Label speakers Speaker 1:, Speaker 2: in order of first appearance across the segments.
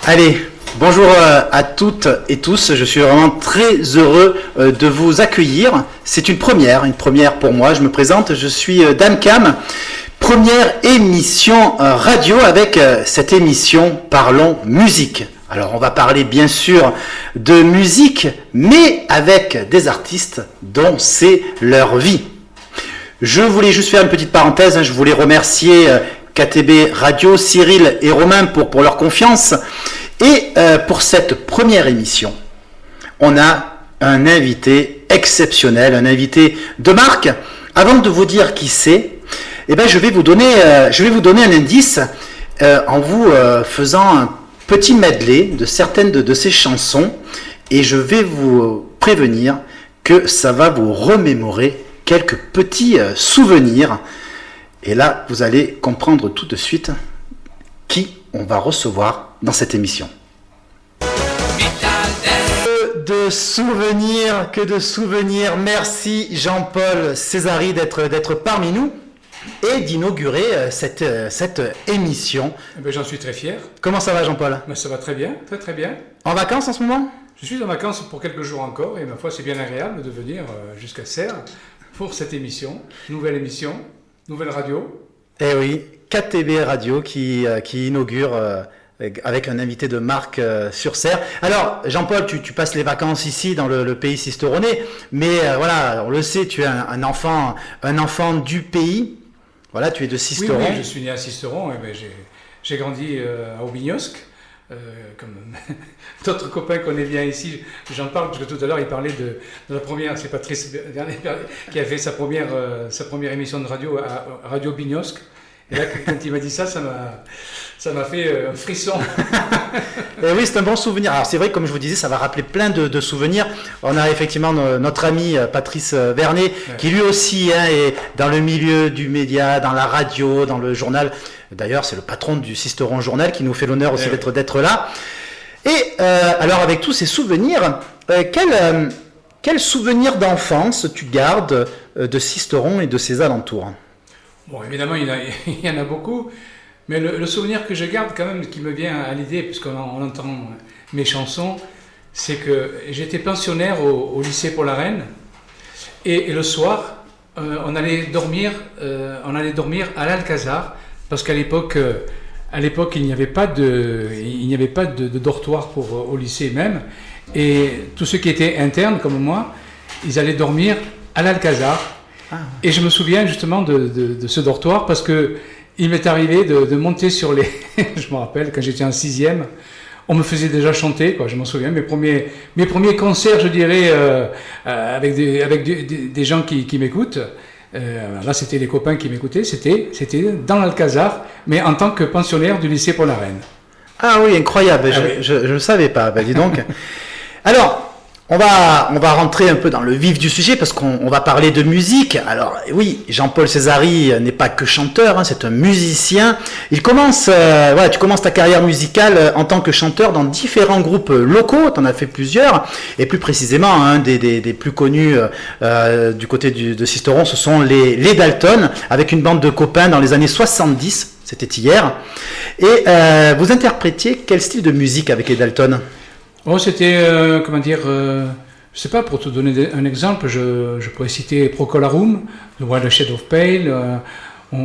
Speaker 1: Allez, bonjour à toutes et tous. Je suis vraiment très heureux de vous accueillir. C'est une première pour moi. Je me présente, je suis Dame Cam. Première émission radio avec cette émission Parlons Musique. Alors on va parler bien sûr de musique, mais avec des artistes dont c'est leur vie. Je voulais juste faire une petite parenthèse, je voulais remercier KTB Radio, Cyril et Romain pour leur confiance. Et pour cette première émission, on a un invité exceptionnel, un invité de marque. Avant de vous dire qui c'est, je vais vous donner un indice en vous faisant un petit medley de certaines de ces chansons, et je vais vous prévenir que ça va vous remémorer quelques petits souvenirs. Et là, vous allez comprendre tout de suite qui on va recevoir dans cette émission. Que de souvenirs. Merci Jean-Paul Césari d'être parmi nous et d'inaugurer cette émission.
Speaker 2: J'en suis très fier.
Speaker 1: Comment ça va Jean-Paul ?
Speaker 2: Ça va très bien, très très bien.
Speaker 1: En vacances en ce moment ?
Speaker 2: Je suis en vacances pour quelques jours encore et ma foi c'est bien agréable de venir jusqu'à Serres pour cette émission, nouvelle radio.
Speaker 1: Eh oui, KTB Radio qui inaugure avec un invité de marque sur Serres. Alors, Jean-Paul, tu passes les vacances ici dans le pays cisteronnais, mais voilà, on le sait, tu es un enfant du pays. Voilà, tu es de Sisteron.
Speaker 2: Oui, je suis né à Sisteron, j'ai grandi à Aubignosc, comme d'autres copains qu'on est bien ici. J'en parle parce que tout à l'heure, il parlait de la première, c'est Patrice qui a fait sa première émission de radio à Radio Aubignosc. Et là, quand il m'a dit ça m'a fait un frisson.
Speaker 1: Et oui, c'est un bon souvenir. Alors c'est vrai, comme je vous disais, ça va rappeler plein de souvenirs. On a effectivement notre ami Patrice Vernet, qui lui aussi est dans le milieu du média, dans la radio, dans le journal. D'ailleurs, c'est le patron du Sisteron Journal qui nous fait l'honneur aussi d'être là. Et alors, avec tous ces souvenirs, quel souvenir d'enfance tu gardes de Sisteron et de ses alentours ?
Speaker 2: Bon, évidemment, il y en a beaucoup, mais le souvenir que je garde quand même, qui me vient à l'idée, puisqu'on entend mes chansons, c'est que j'étais pensionnaire au lycée Paul-Arène, et le soir, on allait dormir à l'Alcazar, parce qu'à l'époque, il n'y avait pas de dortoir au lycée même, et tous ceux qui étaient internes comme moi, ils allaient dormir à l'Alcazar. Et je me souviens justement de ce dortoir parce que il m'est arrivé de monter sur les... Je me rappelle, quand j'étais en 6e, on me faisait déjà chanter, quoi. Je m'en souviens, mes premiers concerts, je dirais, avec des gens qui m'écoutent. Là, c'était les copains qui m'écoutaient. C'était dans l'Alcazar, mais en tant que pensionnaire du lycée Paul-Arène.
Speaker 1: Ah oui, incroyable. Je ne le savais pas. Dis donc. Alors... On va rentrer un peu dans le vif du sujet parce qu'on va parler de musique. Alors oui, Jean-Paul Césari n'est pas que chanteur, c'est un musicien. Tu commences ta carrière musicale en tant que chanteur dans différents groupes locaux. Tu en as fait plusieurs, et plus précisément un des plus connus du côté de Sisteron, ce sont les Dalton, avec une bande de copains dans les années 70. C'était hier. Et vous interprétiez quel style de musique avec les Dalton ?
Speaker 2: Oh, c'était, je sais pas, pour te donner un exemple, je pourrais citer Procolarum, The Wild Shade of Pale,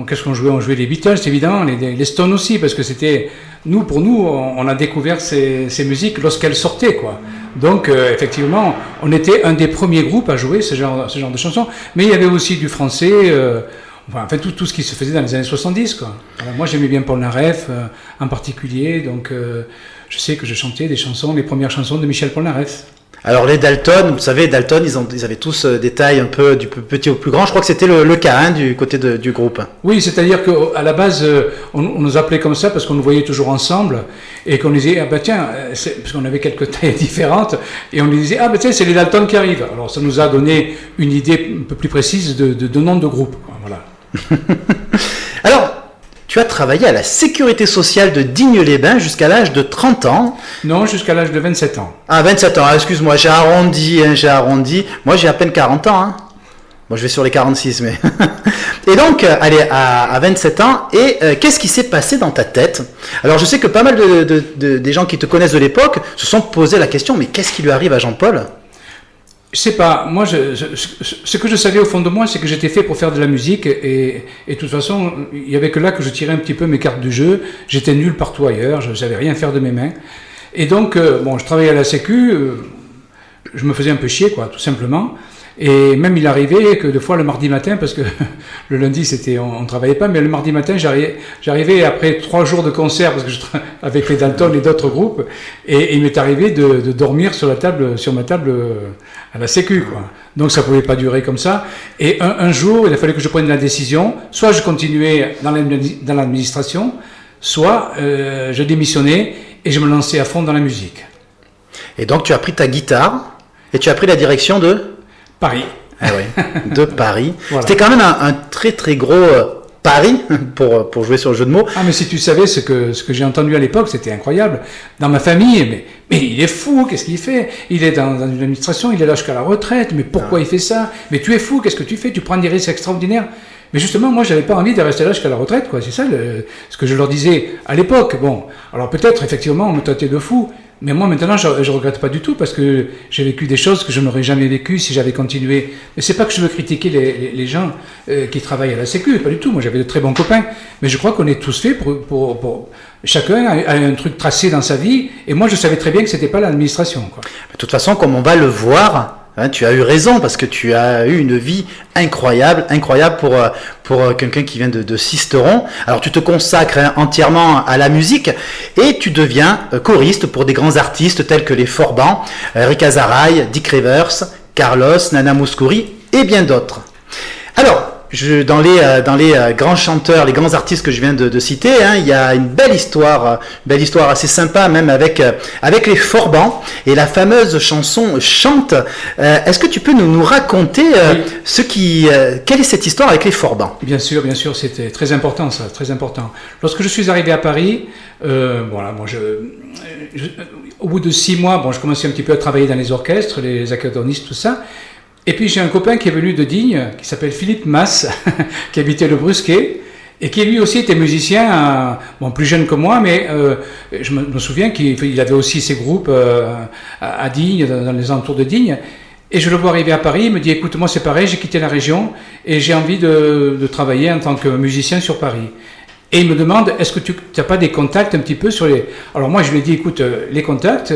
Speaker 2: qu'est-ce qu'on jouait ? On jouait les Beatles, évidemment, les Stones aussi, parce que c'était, pour nous, on a découvert ces musiques lorsqu'elles sortaient, quoi. Donc, effectivement, on était un des premiers groupes à jouer ce genre de chansons, mais il y avait aussi du français, tout ce qui se faisait dans les années 70, quoi. Alors, moi, j'aimais bien Paul Naref, en particulier, donc... je sais que je chantais les premières chansons de Michel Polnareff.
Speaker 1: Alors les Dalton, vous savez, ils avaient tous des tailles un peu du plus petit au plus grand. Je crois que c'était le cas du côté du groupe.
Speaker 2: Oui, c'est-à-dire qu'à la base, on nous appelait comme ça parce qu'on nous voyait toujours ensemble et qu'on disait, parce qu'on avait quelques tailles différentes, et on nous disait, c'est les Dalton qui arrivent. Alors ça nous a donné une idée un peu plus précise de nom de groupe. Voilà.
Speaker 1: Alors, tu as travaillé à la sécurité sociale de Digne-les-Bains jusqu'à l'âge de 30 ans.
Speaker 2: Non, jusqu'à l'âge de 27 ans.
Speaker 1: Ah, 27 ans, excuse-moi, j'ai arrondi. Moi, j'ai à peine 40 ans. Bon, je vais sur les 46, mais... Et donc, allez, à 27 ans, et qu'est-ce qui s'est passé dans ta tête? Alors, je sais que pas mal des gens qui te connaissent de l'époque se sont posé la question, mais qu'est-ce qui lui arrive à Jean-Paul?
Speaker 2: Je sais pas, moi, ce que je savais au fond de moi, c'est que j'étais fait pour faire de la musique, et de toute façon, il y avait que là que je tirais un petit peu mes cartes du jeu. J'étais nul partout ailleurs, je savais rien faire de mes mains. Et donc, bon, je travaillais à la Sécu, je me faisais un peu chier, quoi, tout simplement. Et même il arrivait que des fois le mardi matin, parce que le lundi on ne travaillait pas, mais le mardi matin j'arrivais après 3 jours de concert, parce que avec les Dalton et d'autres groupes, et il m'est arrivé de dormir sur ma table à la Sécu, quoi. Donc ça pouvait pas durer comme ça. Et un jour, il a fallu que je prenne la décision, soit je continuais dans l'administration, soit je démissionnais et je me lançais à fond dans la musique.
Speaker 1: Et donc tu as pris ta guitare et tu as pris la direction de
Speaker 2: Paris.
Speaker 1: Ah oui, de Paris.
Speaker 2: Voilà.
Speaker 1: C'était quand même un très très gros pari pour jouer sur le jeu de mots.
Speaker 2: Ah, mais si tu savais ce que j'ai entendu à l'époque, c'était incroyable. Dans ma famille, mais il est fou, qu'est-ce qu'il fait? Il est dans une administration, il est là jusqu'à la retraite, mais pourquoi il fait ça? Mais tu es fou, qu'est-ce que tu fais? Tu prends des risques extraordinaires. Mais justement, moi, j'avais pas envie de rester là jusqu'à la retraite, quoi. C'est ça ce que je leur disais à l'époque. Bon, alors peut-être, effectivement, on me traitait de fou. Mais moi, maintenant, je regrette pas du tout, parce que j'ai vécu des choses que je n'aurais jamais vécues si j'avais continué. Mais c'est pas que je veux critiquer les gens qui travaillent à la Sécu, pas du tout. Moi, j'avais de très bons copains. Mais je crois qu'on est tous faits pour chacun a un truc tracé dans sa vie. Et moi, je savais très bien que c'était pas l'administration, quoi.
Speaker 1: De toute façon, comme on va le voir, hein, tu as eu raison, parce que tu as eu une vie incroyable pour quelqu'un qui vient de Sisteron. Alors tu te consacres entièrement à la musique et tu deviens choriste pour des grands artistes tels que les Forbans, Rick Azaray, Dick Rivers, Carlos, Nana Mouskouri et bien d'autres. Alors, dans les grands chanteurs, les grands artistes que je viens de citer, hein, il y a une belle histoire assez sympa, même avec les Forbans et la fameuse chanson Chante. Est-ce que tu peux nous raconter quelle est cette histoire avec les Forbans?
Speaker 2: Bien sûr, c'était très important, ça, très important. Lorsque je suis arrivé à Paris, voilà, bon, au bout de 6 mois, bon, je commençais un petit peu à travailler dans les orchestres, les accordéonistes, tout ça. Et puis j'ai un copain qui est venu de Digne, qui s'appelle Philippe Masse, qui habitait le Brusquet, et qui lui aussi était musicien, bon, plus jeune que moi, mais je me souviens qu'il avait aussi ses groupes à Digne, dans les alentours de Digne. Et je le vois arriver à Paris, il me dit, écoute, moi c'est pareil, j'ai quitté la région, et j'ai envie de travailler en tant que musicien sur Paris. Et il me demande, est-ce que tu n'as pas des contacts un petit peu sur les... Alors moi je lui ai dit, écoute, les contacts...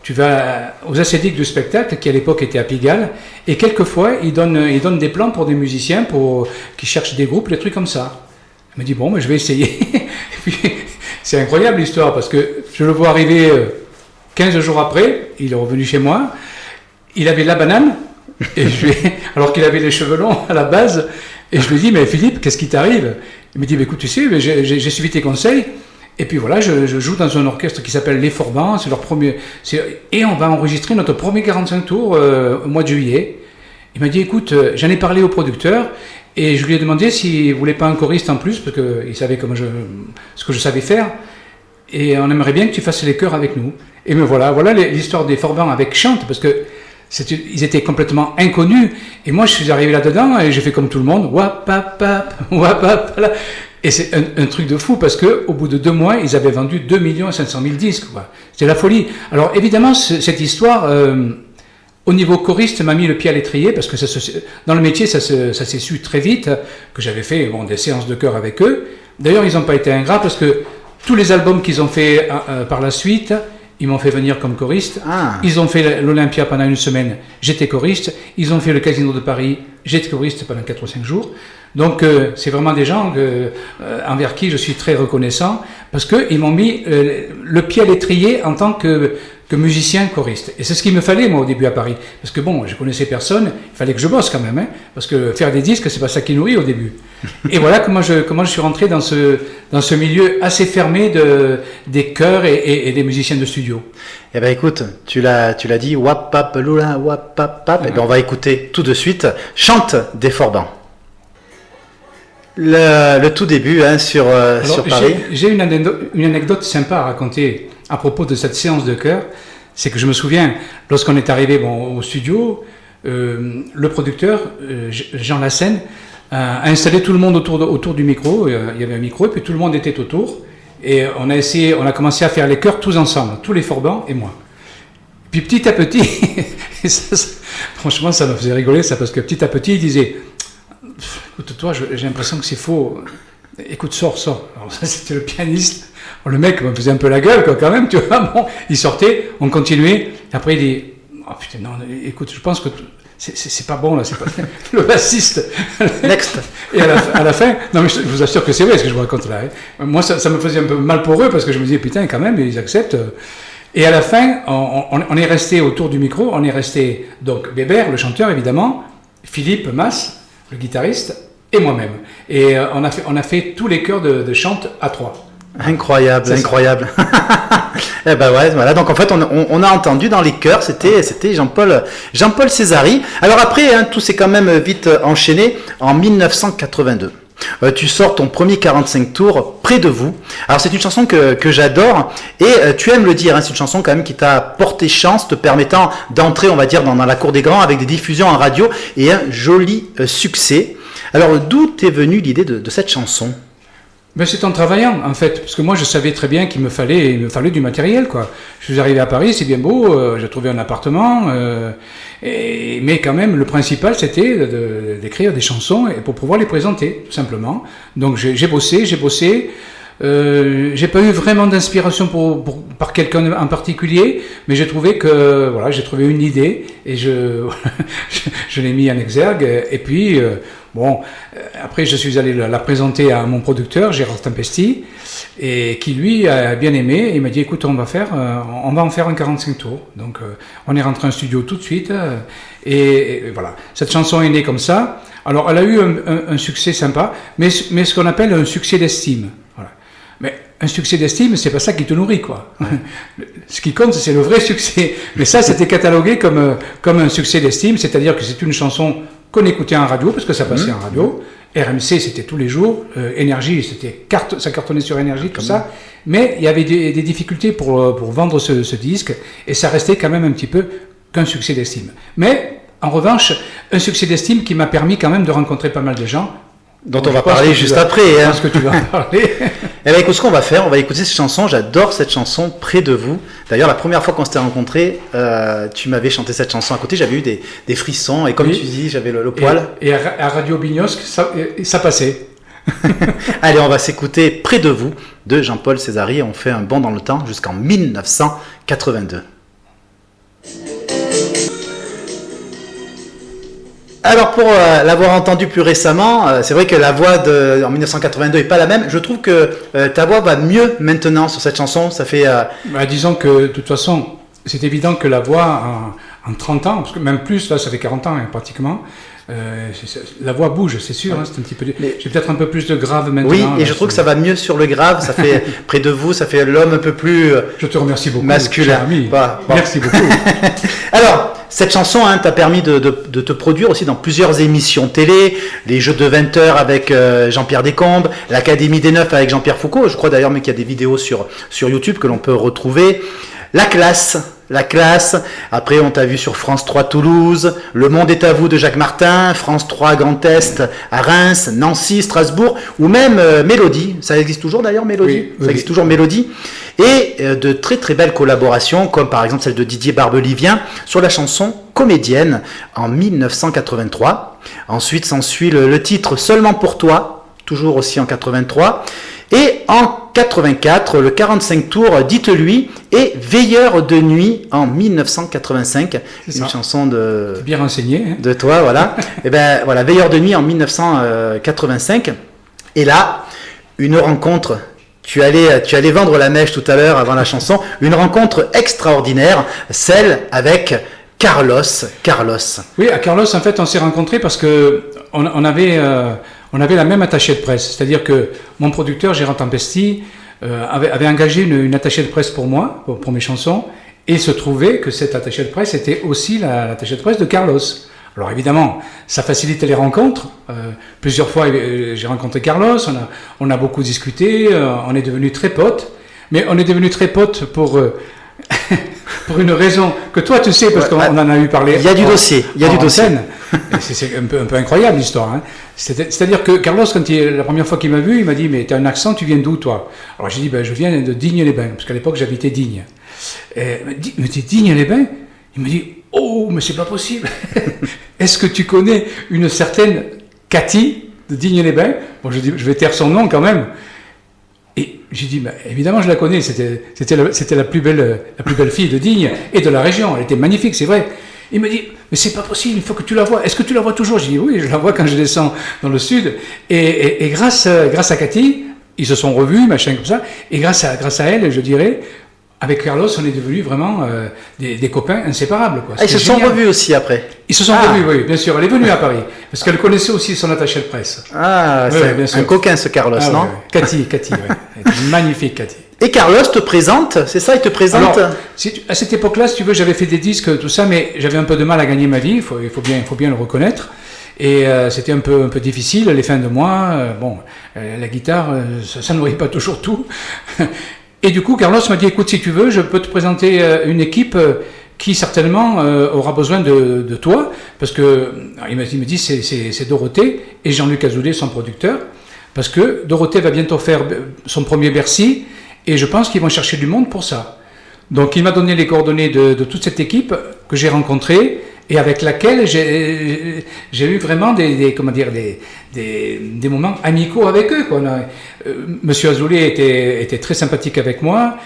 Speaker 2: tu vas aux acédiques du spectacle, qui à l'époque était à Pigalle, et quelquefois, ils donnent des plans pour des musiciens qui cherchent des groupes, des trucs comme ça. Il me dit, bon, mais je vais essayer. Et puis, c'est incroyable l'histoire, parce que je le vois arriver 15 jours après, il est revenu chez moi, il avait la banane, et alors qu'il avait les cheveux longs à la base, et je lui dis, mais Philippe, qu'est-ce qui t'arrive? Il me dit, écoute, tu sais, j'ai suivi tes conseils. Et puis voilà, je joue dans un orchestre qui s'appelle Les Forbans, c'est leur premier... Et on va enregistrer notre premier 45 tours au mois de juillet. Il m'a dit, écoute, j'en ai parlé au producteur, et je lui ai demandé s'il ne voulait pas un choriste en plus, parce qu'il savait ce que je savais faire, et on aimerait bien que tu fasses les chœurs avec nous. Et me voilà l'histoire des Forbans avec Chante, parce que ils étaient complètement inconnus, et moi je suis arrivé là-dedans, et j'ai fait comme tout le monde, wapapap, wapapala. Et c'est un truc de fou, parce que au bout de 2 mois, ils avaient vendu 2 500 000 disques, quoi. C'était la folie. Alors évidemment, cette histoire, au niveau choriste, m'a mis le pied à l'étrier, parce que dans le métier, ça s'est su très vite, que j'avais fait des séances de chœur avec eux. D'ailleurs, ils n'ont pas été ingrats, parce que tous les albums qu'ils ont fait par la suite, ils m'ont fait venir comme choriste. Ah. Ils ont fait l'Olympia pendant 1 semaine, j'étais choriste. Ils ont fait le Casino de Paris, j'étais choriste pendant 4 ou 5 jours. Donc c'est vraiment des gens envers qui je suis très reconnaissant, parce qu'ils m'ont mis le pied à l'étrier en tant que musicien choriste. Et c'est ce qu'il me fallait moi au début à Paris, parce que bon, je connaissais personne, il fallait que je bosse quand même, hein, parce que faire des disques, c'est pas ça qui nourrit au début. Et voilà comment je suis rentré dans ce milieu assez fermé des chœurs et des musiciens de studio.
Speaker 1: Eh ben écoute, tu l'as dit, wap-pap, loula, wap-pap-pap, et ben on va écouter tout de suite Chante des Forbans. Le tout début, hein, sur Paris.
Speaker 2: J'ai une anecdote sympa à raconter à propos de cette séance de chœur. C'est que je me souviens, lorsqu'on est arrivé au studio, le producteur, Jean Lassène, a installé tout le monde autour du micro. Il y avait un micro et puis tout le monde était autour. Et on a commencé à faire les chœurs tous ensemble, tous les Forbans et moi. Puis petit à petit, franchement ça me faisait rigoler ça, parce que petit à petit il disait « Écoute toi, j'ai l'impression que c'est faux, écoute sors. » Alors ça c'était le pianiste, le mec me faisait un peu la gueule quoi, quand même, tu vois. Bon, il sortait, on continuait, et après il dit « Oh putain non, écoute, je pense que... C'est pas bon là, c'est pas le bassiste. »
Speaker 1: Next.
Speaker 2: Et à la fin, non mais je vous assure que c'est vrai ce que je vous raconte là. Hein. Moi ça me faisait un peu mal pour eux parce que je me disais putain quand même ils acceptent. Et à la fin, on est resté autour du micro, on est resté donc Bébert, le chanteur évidemment, Philippe Mas, le guitariste, et moi-même. Et on a fait tous les chœurs de chante à trois.
Speaker 1: Incroyable. Eh ben ouais, voilà. Donc en fait, on a entendu dans les chœurs, c'était Jean-Paul Césari. Alors après, hein, tout s'est quand même vite enchaîné en 1982. Tu sors ton premier 45 tours, Près de vous. Alors c'est une chanson que j'adore et tu aimes le dire, hein, c'est une chanson quand même qui t'a porté chance, te permettant d'entrer, on va dire, dans la cour des grands avec des diffusions en radio et un joli succès. Alors d'où t'est venue l'idée de cette chanson ?
Speaker 2: Ben, c'est en travaillant en fait, parce que moi je savais très bien qu'il me fallait du matériel quoi. Je suis arrivé à Paris, c'est bien beau, j'ai trouvé un appartement, mais quand même le principal c'était d'écrire des chansons et pour pouvoir les présenter tout simplement. Donc j'ai bossé. J'ai pas eu vraiment d'inspiration par quelqu'un en particulier, mais j'ai trouvé une idée et je l'ai mis en exergue et puis après je suis allé la présenter à mon producteur Gérard Tempesti et qui lui a bien aimé. Il m'a dit écoute on va en faire un 45 tours. Donc on est rentré en studio tout de suite et voilà, cette chanson est née comme ça. Alors elle a eu un succès sympa, mais ce qu'on appelle un succès d'estime. Voilà. Mais un succès d'estime, c'est pas ça qui te nourrit, quoi. Ce qui compte, c'est le vrai succès. Mais ça, c'était catalogué comme un succès d'estime, c'est-à-dire que c'est une chanson qu'on écoutait en radio, parce que ça passait en radio. RMC, c'était tous les jours. Énergie, ça cartonnait sur Énergie, tout ça. Mais il y avait des difficultés pour vendre ce disque, et ça restait quand même un petit peu qu'un succès d'estime. Mais, en revanche, un succès d'estime qui m'a permis quand même de rencontrer pas mal de gens,
Speaker 1: dont on va parler juste après.
Speaker 2: Je pense que tu vas en parler.
Speaker 1: Eh bien, écoute, ce qu'on va faire, on va écouter cette chanson. J'adore cette chanson, Près de vous. D'ailleurs, la première fois qu'on s'était rencontrés, tu m'avais chanté cette chanson à côté. J'avais eu des frissons et comme tu dis, j'avais le poil.
Speaker 2: Et à Radio Bignosc, ça passait.
Speaker 1: Allez, on va s'écouter Près de vous de Jean-Paul Césari. On fait un bond dans le temps jusqu'en 1982. Alors pour l'avoir entendu plus récemment, c'est vrai que la voix en 1982 est pas la même. Je trouve que ta voix va mieux maintenant sur cette chanson. Ça fait.
Speaker 2: Disons que de toute façon, c'est évident que la voix en 30 ans, parce que même plus là, ça fait 40 ans hein, pratiquement. La voix bouge, c'est sûr. Ouais. Hein, c'est un petit peu. J'ai peut-être un peu plus de grave maintenant.
Speaker 1: Oui, et je trouve que ça va mieux sur le grave. Ça fait Près de vous, ça fait l'homme un peu plus.
Speaker 2: Je te remercie beaucoup.
Speaker 1: Masculin.
Speaker 2: Ami. Merci beaucoup.
Speaker 1: Alors. Cette chanson t'a permis de te produire aussi dans plusieurs émissions télé, les Jeux de 20h avec Jean-Pierre Descombes, l'Académie des Neufs avec Jean-Pierre Foucault, je crois d'ailleurs mais qu'il y a des vidéos sur YouTube que l'on peut retrouver. La classe. Après, on t'a vu sur France 3 Toulouse, Le Monde est à vous de Jacques Martin, France 3 Grand Est à Reims, Nancy, Strasbourg, ou même Mélodie. Ça existe toujours d'ailleurs, Mélodie.
Speaker 2: Oui.
Speaker 1: Existe toujours Mélodie. Et de très très belles collaborations, comme par exemple celle de Didier Barbelivien sur la chanson Comédienne en 1983. Ensuite s'ensuit le titre Seulement pour toi, toujours aussi en 83. Et en 84, le 45 tours Dites-lui et Veilleur de nuit en 1985. C'est une chanson de...
Speaker 2: Bien renseigné. Hein.
Speaker 1: De toi, voilà. Et ben voilà, Veilleur de nuit en 1985. Et là, une rencontre... Tu allais vendre la mèche tout à l'heure avant la chanson. Une rencontre extraordinaire, celle avec Carlos.
Speaker 2: Oui, à Carlos, en fait, on s'est rencontrés parce que on avait la même attachée de presse. C'est-à-dire que mon producteur, Gérard Tempesti, avait engagé une attachée de presse pour moi, pour mes chansons, et il se trouvait que cette attachée de presse était aussi l'attachée de presse de Carlos. Alors évidemment, ça facilite les rencontres. Plusieurs fois, j'ai rencontré Carlos, on a beaucoup discuté, on est devenus très potes. Mais on est devenus très potes pour Pour une raison que toi tu sais, parce qu'on en a eu parlé.
Speaker 1: Il y a du dossier, il y a du dossier.
Speaker 2: C'est un peu incroyable l'histoire. Hein. C'est-à-dire que Carlos, la première fois qu'il m'a vu, il m'a dit, mais tu as un accent, tu viens d'où toi? Alors j'ai dit, je viens de Digne-les-Bains, parce qu'à l'époque j'habitais Digne. Mais tu es Digne-les-Bains? Il me dit, oh, mais c'est pas possible. Est-ce que tu connais une certaine Cathy de Digne-les-Bains? Bon, je dis, je vais taire son nom quand même. Et j'ai dit, évidemment, je la connais. C'était la plus belle fille de Digne et de la région. Elle était magnifique, c'est vrai. Il me dit, mais c'est pas possible, il faut que tu la vois. Est-ce que tu la vois toujours? J'ai dit, oui, je la vois quand je descends dans le sud. Et grâce à Cathy, ils se sont revus, machin comme ça. Et grâce à elle, je dirais, avec Carlos, on est devenus vraiment des copains inséparables. Quoi.
Speaker 1: Ils se sont revus aussi après.
Speaker 2: Ils se sont revus, oui, bien sûr. Elle est venue à Paris, parce qu'elle connaissait aussi son attaché de presse.
Speaker 1: Ah, ouais, c'est un coquin ce Carlos, non?
Speaker 2: Ouais. Cathy, ouais. Magnifique Cathy.
Speaker 1: Et Carlos te présente, c'est ça, il te présente?
Speaker 2: Alors, à cette époque-là, si tu veux, j'avais fait des disques, tout ça, mais j'avais un peu de mal à gagner ma vie, il faut bien le reconnaître. Et c'était un peu difficile, les fins de mois. La guitare, ça nourrit pas toujours tout. Et du coup, Carlos m'a dit, écoute, si tu veux, je peux te présenter une équipe qui certainement aura besoin de toi, parce que il me dit, c'est Dorothée et Jean-Luc Azoulay, son producteur, parce que Dorothée va bientôt faire son premier Bercy, et je pense qu'ils vont chercher du monde pour ça. Donc il m'a donné les coordonnées de toute cette équipe que j'ai rencontrée, et avec laquelle j'ai eu vraiment des moments amicaux avec eux. Quoi. Monsieur Azoulay était très sympathique avec moi,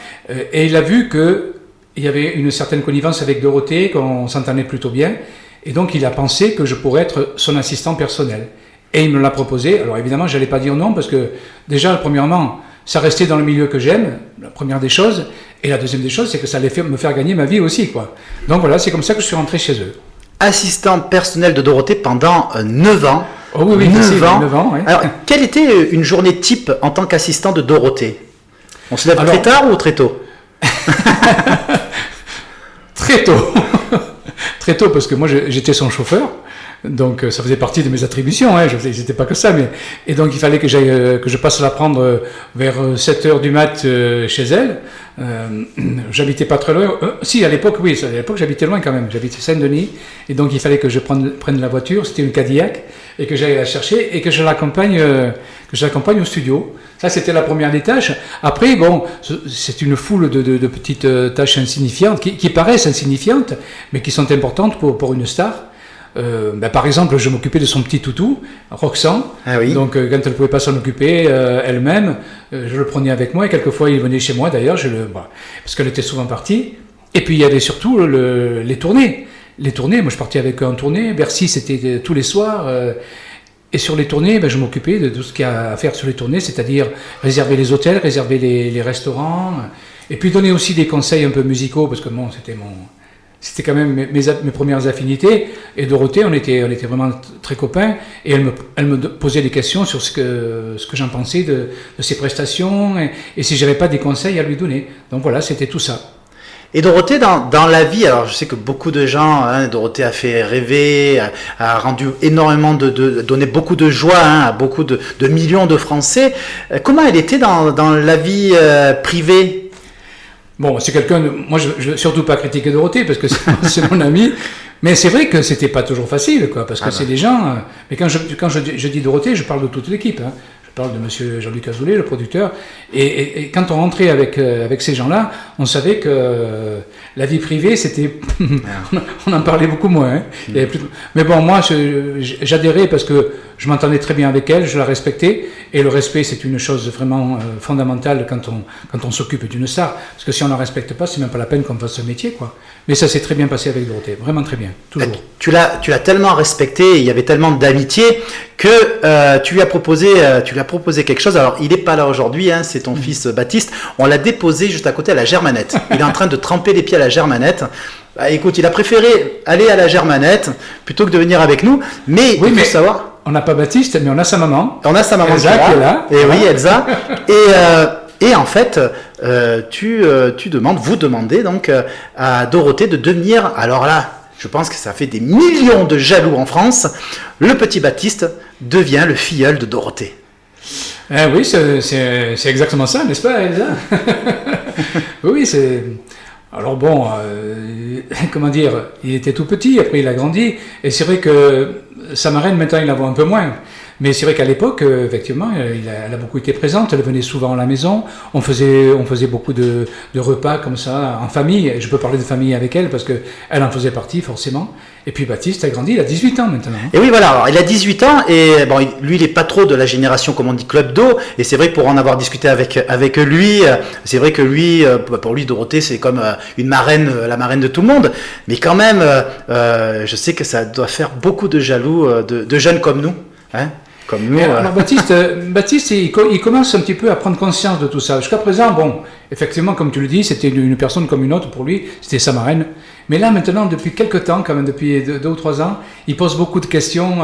Speaker 2: et il a vu qu'il y avait une certaine connivence avec Dorothée, qu'on s'entendait plutôt bien, et donc il a pensé que je pourrais être son assistant personnel. Et il me l'a proposé. Alors évidemment, je n'allais pas dire non, parce que déjà, premièrement, ça restait dans le milieu que j'aime, la première des choses, et la deuxième des choses, c'est que ça allait me faire gagner ma vie aussi. Quoi. Donc voilà, c'est comme ça que je suis rentré chez eux.
Speaker 1: Assistant personnel de Dorothée pendant 9 ans.
Speaker 2: Oh oui, 9 ans. Ouais.
Speaker 1: Alors, quelle était une journée type en tant qu'assistant de Dorothée? On se lève très tard ou très tôt?
Speaker 2: Très tôt. Très tôt, parce que moi, j'étais son chauffeur. Donc ça faisait partie de mes attributions, hein, c'était pas que ça, et donc il fallait que je passe la prendre vers 7h du mat chez elle. J'habitais pas très loin. Si à l'époque j'habitais loin quand même, j'habitais Saint-Denis, et donc il fallait que je prenne la voiture, c'était une Cadillac, et que j'aille la chercher et que je l'accompagne au studio. Ça c'était la première des tâches. Après c'est une foule de petites tâches insignifiantes qui paraissent insignifiantes, mais qui sont importantes pour une star. Par exemple, je m'occupais de son petit toutou, Roxane. Ah oui. Donc, quand elle ne pouvait pas s'en occuper elle-même, je le prenais avec moi. Et quelquefois, il venait chez moi, d'ailleurs, parce qu'elle était souvent partie. Et puis, il y avait surtout les tournées. Les tournées, moi, je partais avec eux en tournée. Bercy, c'était tous les soirs. Et sur les tournées, je m'occupais de tout ce qu'il y a à faire sur les tournées, c'est-à-dire réserver les hôtels, réserver les restaurants. Et puis, donner aussi des conseils un peu musicaux, parce que c'était quand même mes premières affinités, et Dorothée, on était vraiment très copains, et elle me posait des questions sur ce que j'en pensais de ses prestations, et si j'avais pas des conseils à lui donner. Donc voilà, c'était tout ça.
Speaker 1: Et Dorothée, dans la vie, alors je sais que beaucoup de gens, Dorothée a fait rêver, a rendu énormément donné beaucoup de joie à beaucoup de millions de Français. Comment elle était dans la vie privée?
Speaker 2: Bon, c'est quelqu'un. Moi, je veux surtout pas critiquer Dorothée parce que c'est mon ami. Mais c'est vrai que c'était pas toujours facile, quoi, parce que c'est des gens. Mais quand je dis Dorothée, je parle de toute l'équipe. Hein. Je parle de Monsieur Jean-Luc Azoulay, le producteur. Et quand on rentrait avec ces gens-là, on savait que la vie privée, c'était. On en parlait beaucoup moins. Hein. Il y avait plus de... Mais bon, moi, j'adhérais parce que je m'entendais très bien avec elle, je la respectais. Et le respect, c'est une chose vraiment fondamentale quand on s'occupe d'une star. Parce que si on ne la respecte pas, c'est même pas la peine qu'on fasse ce métier, quoi. Mais ça s'est très bien passé avec Dorothée, vraiment très bien, toujours.
Speaker 1: Tu l'as tellement respecté, il y avait tellement d'amitié que tu lui as proposé quelque chose. Alors, il n'est pas là aujourd'hui, hein, c'est ton fils Baptiste. On l'a déposé juste à côté à la Germanette. Il est en train de tremper les pieds à la Germanette. Bah, écoute, il a préféré aller à la Germanette plutôt que de venir avec nous. Mais
Speaker 2: oui, il faut savoir. On n'a pas Baptiste, mais on a sa maman.
Speaker 1: On a sa maman
Speaker 2: Elsa qui est là.
Speaker 1: Et oui, Elsa. Et en fait, vous demandez donc à Dorothée de devenir, alors là, je pense que ça fait des millions de jaloux en France, le petit Baptiste devient le filleul de Dorothée.
Speaker 2: Oui, c'est exactement ça, n'est-ce pas, Elsa? Oui, Alors bon, comment dire, il était tout petit, après il a grandi, et c'est vrai que sa marraine, maintenant, il la voit un peu moins. Mais c'est vrai qu'à l'époque, effectivement, elle a beaucoup été présente, elle venait souvent à la maison, on faisait beaucoup de repas comme ça, en famille, je peux parler de famille avec elle, parce qu'elle en faisait partie, forcément. Et puis Baptiste a grandi, il a 18 ans maintenant.
Speaker 1: Et oui, voilà, alors, il a 18 ans, et bon, lui, il n'est pas trop de la génération, comme on dit, Club d'eau, et c'est vrai que pour en avoir discuté avec lui, c'est vrai que lui, pour lui, Dorothée, c'est comme une marraine, la marraine de tout le monde, mais quand même, je sais que ça doit faire beaucoup de jaloux de jeunes comme nous, hein. Comme nous,
Speaker 2: alors Baptiste il commence un petit peu à prendre conscience de tout ça. Jusqu'à présent, bon, effectivement, comme tu le dis, c'était une personne comme une autre pour lui, c'était sa marraine. Mais là, maintenant, depuis quelques temps, quand même, depuis 2 ou 3 ans, il pose beaucoup de questions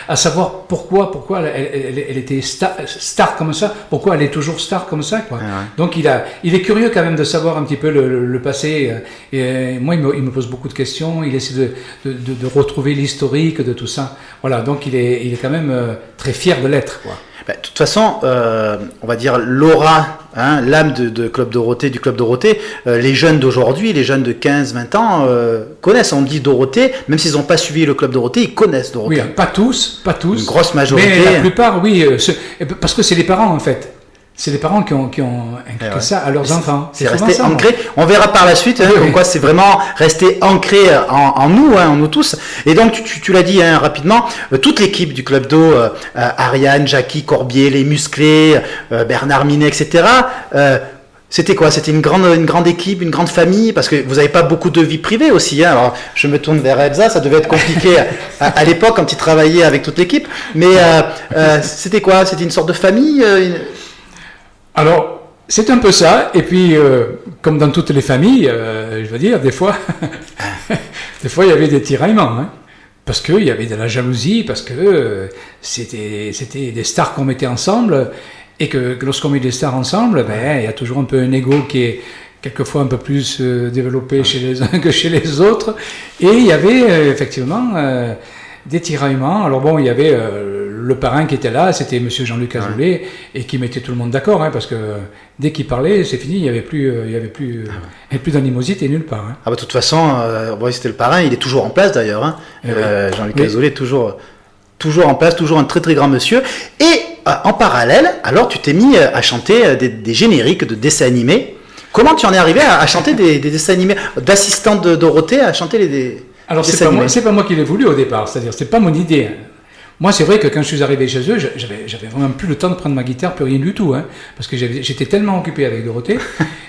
Speaker 2: à savoir pourquoi elle était star comme ça, pourquoi elle est toujours star comme ça, quoi. Ah ouais. Donc il est curieux quand même de savoir un petit peu le passé. Et moi, il me pose beaucoup de questions. Il essaie de retrouver l'historique de tout ça. Voilà, donc il est quand même très fier de l'être, quoi.
Speaker 1: De toute façon, on va dire l'aura, hein, l'âme de Club Dorothée, du Club Dorothée, les jeunes d'aujourd'hui, les jeunes de 15-20 ans connaissent. On dit Dorothée, même s'ils n'ont pas suivi le Club Dorothée, ils connaissent Dorothée.
Speaker 2: Oui, pas tous. Une
Speaker 1: grosse majorité.
Speaker 2: Mais la plupart, oui, parce que c'est les parents en fait. C'est les parents qui ont inculqué ça à leurs enfants.
Speaker 1: C'est resté ancré. On verra par la suite, hein, comme quoi c'est vraiment resté ancré en nous, hein, en nous tous. Et donc, tu l'as dit hein, rapidement, toute l'équipe du Club d'eau, Ariane, Jackie, Corbier, les musclés, Bernard Minet, etc. C'était quoi? C'était une grande équipe, une grande famille, parce que vous n'avez pas beaucoup de vie privée aussi. Hein. Alors, je me tourne vers Elsa, ça devait être compliqué à l'époque quand tu travaillais avec toute l'équipe. Mais c'était quoi? C'était une sorte de famille
Speaker 2: Alors, c'est un peu ça, et puis, comme dans toutes les familles, je veux dire, des fois, il y avait des tiraillements, hein, parce qu'il y avait de la jalousie, parce que c'était des stars qu'on mettait ensemble, et que lorsqu'on met des stars ensemble, il y a toujours un peu un ego qui est quelquefois un peu plus développé chez les uns que chez les autres, et il y avait effectivement des tiraillements. Alors bon, il y avait le parrain qui était là, c'était monsieur Jean-Luc Azoulay, et qui mettait tout le monde d'accord, hein, parce que dès qu'il parlait, c'est fini, il n'y avait plus d'animosité nulle part. Hein.
Speaker 1: De toute façon, c'était le parrain, il est toujours en place d'ailleurs. Hein. Jean-Luc Azoulay est toujours en place, toujours un très très grand monsieur. Et en parallèle, alors tu t'es mis à chanter des génériques de dessins animés. Comment tu en es arrivé à chanter des dessins animés, d'assistante de Dorothée à chanter des
Speaker 2: Alors c'est pas moi qui l'ai voulu au départ, c'est-à-dire c'est pas mon idée. Moi c'est vrai que quand je suis arrivé chez eux, j'avais vraiment plus le temps de prendre ma guitare, plus rien du tout, hein, parce que j'étais tellement occupé avec Dorothée.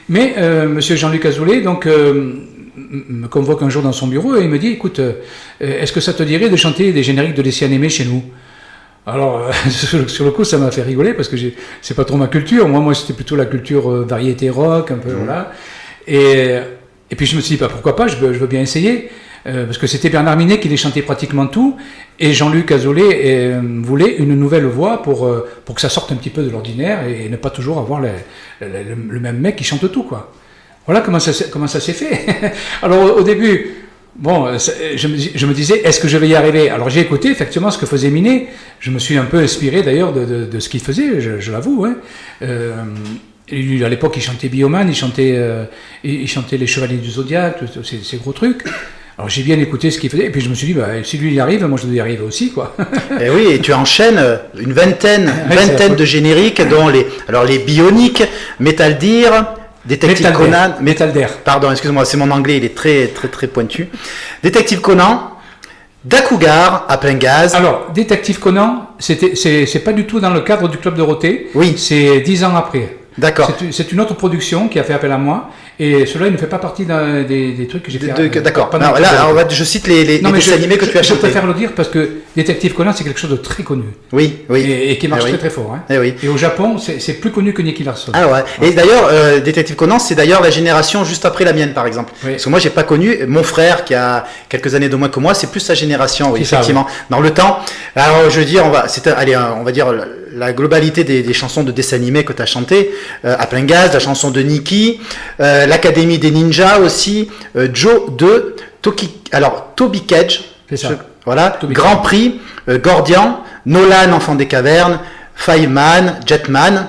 Speaker 2: Mais monsieur Jean-Luc Azoulay donc me convoque un jour dans son bureau et il me dit écoute, est-ce que ça te dirait de chanter des génériques de dessins animés chez nous? Alors, sur le coup, ça m'a fait rigoler parce que c'est pas trop ma culture. Moi, c'était plutôt la culture variété rock, un peu, voilà. Et puis, je me suis dit, pourquoi pas, je veux bien essayer. Parce que c'était Bernard Minet qui les chantait pratiquement tout. Et Jean-Luc Azoulay voulait une nouvelle voix pour que ça sorte un petit peu de l'ordinaire et ne pas toujours avoir le même mec qui chante tout, quoi. Voilà comment ça s'est fait. Alors, au début... Bon, je me disais, est-ce que je vais y arriver? Alors j'ai écouté effectivement ce que faisait Minet. Je me suis un peu inspiré d'ailleurs de ce qu'il faisait, je l'avoue. Hein. À l'époque, il chantait Bioman, il chantait les Chevaliers du Zodiaque, ces gros trucs. Alors j'ai bien écouté ce qu'il faisait, et puis je me suis dit, si lui il y arrive, moi je dois y arriver aussi, quoi.
Speaker 1: Et oui, et tu enchaînes une vingtaine de génériques, dont les Bioniques, Metal Gear, Détective Conan,
Speaker 2: Metal Dare.
Speaker 1: Pardon, excuse-moi, c'est mon anglais, il est très très très pointu. Détective Conan, Dakugar à plein gaz.
Speaker 2: Alors, Détective Conan, c'est pas du tout dans le cadre du Club Dorothée.
Speaker 1: Oui.
Speaker 2: C'est 10 ans après.
Speaker 1: D'accord.
Speaker 2: C'est une autre production qui a fait appel à moi. Et cela, il ne fait pas partie des trucs que j'ai fait.
Speaker 1: D'accord. Je cite les dessins animés que tu as chantés.
Speaker 2: Je préfère le dire parce que Détective Conan, c'est quelque chose de très connu.
Speaker 1: Oui.
Speaker 2: Et qui marche très très fort. Hein. Et au Japon, c'est plus connu que Nicky Larson.
Speaker 1: Ah ouais. Et d'ailleurs, Détective Conan, c'est d'ailleurs la génération juste après la mienne, par exemple. Oui. Parce que moi, j'ai pas connu. Mon frère, qui a quelques années de moins que moi, c'est plus sa génération, oui, effectivement. Ça, oui. Dans le temps. Alors, je veux dire, on va dire la globalité des chansons de dessins animés que tu as chantées, à plein gaz, la chanson de Nikki, l'Académie des Ninjas aussi, Joe 2, Toby Cage, Grand Prix, Gordian, Nolan, Enfant des Cavernes, Fireman, Jetman.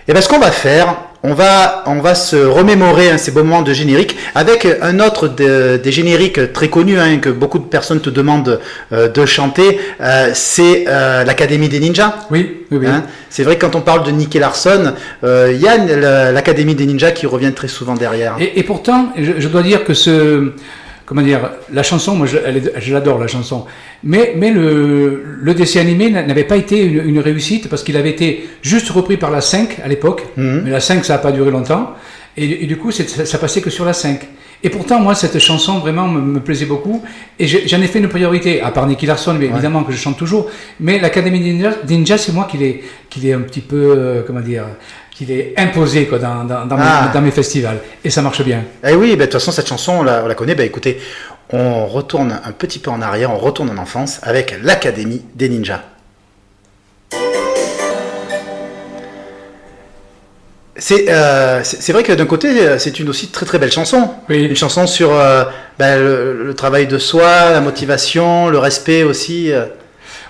Speaker 1: Et bien ce qu'on va faire, on va se remémorer ces beaux moments de générique avec un autre des génériques très connus que beaucoup de personnes te demandent de chanter. C'est l'Académie des Ninjas.
Speaker 2: Oui.
Speaker 1: C'est vrai que quand on parle de Nicky Larson, il y a l'Académie des Ninjas qui revient très souvent derrière.
Speaker 2: Et pourtant, je dois dire que la chanson, moi je l'adore la chanson, mais le dessin animé n'avait pas été une réussite parce qu'il avait été juste repris par la 5 à l'époque, mais la 5 ça n'a pas duré longtemps, et du coup ça passait que sur la 5. Et pourtant moi cette chanson vraiment me plaisait beaucoup, et j'en ai fait une priorité, à part Nicky Larson, mais évidemment que je chante toujours, mais l'Académie des Ninjas, c'est moi qui l'ai un petit peu, qu'il est imposé dans mes festivals, et ça marche bien.
Speaker 1: Eh oui, de toute façon cette chanson on la connaît. Écoutez, on retourne un petit peu en arrière, on retourne en enfance avec l'Académie des Ninjas. C'est vrai que d'un côté c'est une aussi très très belle chanson, une chanson sur le travail de soi, la motivation, le respect aussi.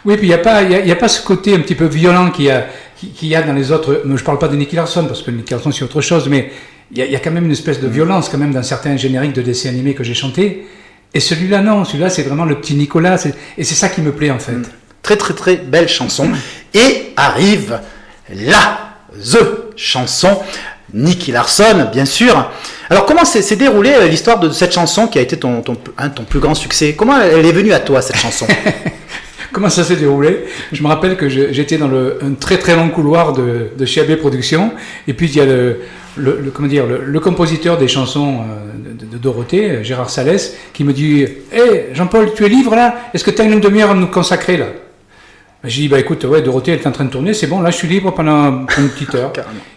Speaker 2: Oui, puis il y a pas ce côté un petit peu violent qu'il y a dans les autres. Je parle pas de Nicky Larson parce que Nicky Larson c'est autre chose, mais il y a quand même une espèce de violence quand même dans certains génériques de dessins animés que j'ai chantés. Et celui-là non, celui-là c'est vraiment le petit Nicolas, et c'est ça qui me plaît en fait.
Speaker 1: Très très très belle chanson. Et arrive the chanson Nicky Larson, bien sûr. Alors comment s'est déroulée l'histoire de cette chanson qui a été ton plus grand succès? Comment elle est venue à toi cette chanson?
Speaker 2: Comment ça s'est déroulé? Je me rappelle que j'étais dans un très très long couloir de chez AB Productions, et puis il y a le compositeur des chansons de Dorothée, Gérard Salès, qui me dit « Hey, Jean-Paul, tu es libre là? Est-ce que tu as une demi-heure à nous consacrer là ?» J'ai dit, écoute, Dorothée, elle est en train de tourner, c'est bon, là, je suis libre pendant une petite heure.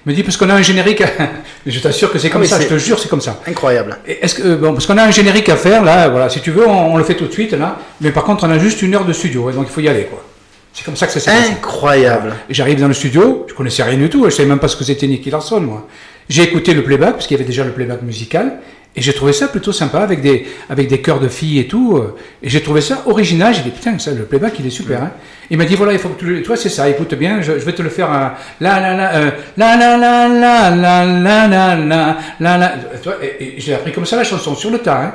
Speaker 2: Il me dit, parce qu'on a un générique, je t'assure que c'est comme ça, je te jure, c'est comme ça.
Speaker 1: Incroyable.
Speaker 2: Parce qu'on a un générique à faire, là, voilà, si tu veux, on le fait tout de suite, là, mais par contre, on a juste 1 heure de studio, donc il faut y aller, quoi. C'est comme ça que ça s'est passé.
Speaker 1: Incroyable.
Speaker 2: Et j'arrive dans le studio, je connaissais rien du tout, je savais même pas ce que c'était Nicky Larson, moi. J'ai écouté le playback, parce qu'il y avait déjà le playback musical, et j'ai trouvé ça plutôt sympa, avec des chœurs de filles et tout, et j'ai trouvé ça original. J'ai dit, putain, ça, le playback, il est super, hein. Il m'a dit, voilà, il faut que toi, c'est ça, écoute bien, je vais te le faire à et j'ai appris comme ça la chanson, sur le tas, hein.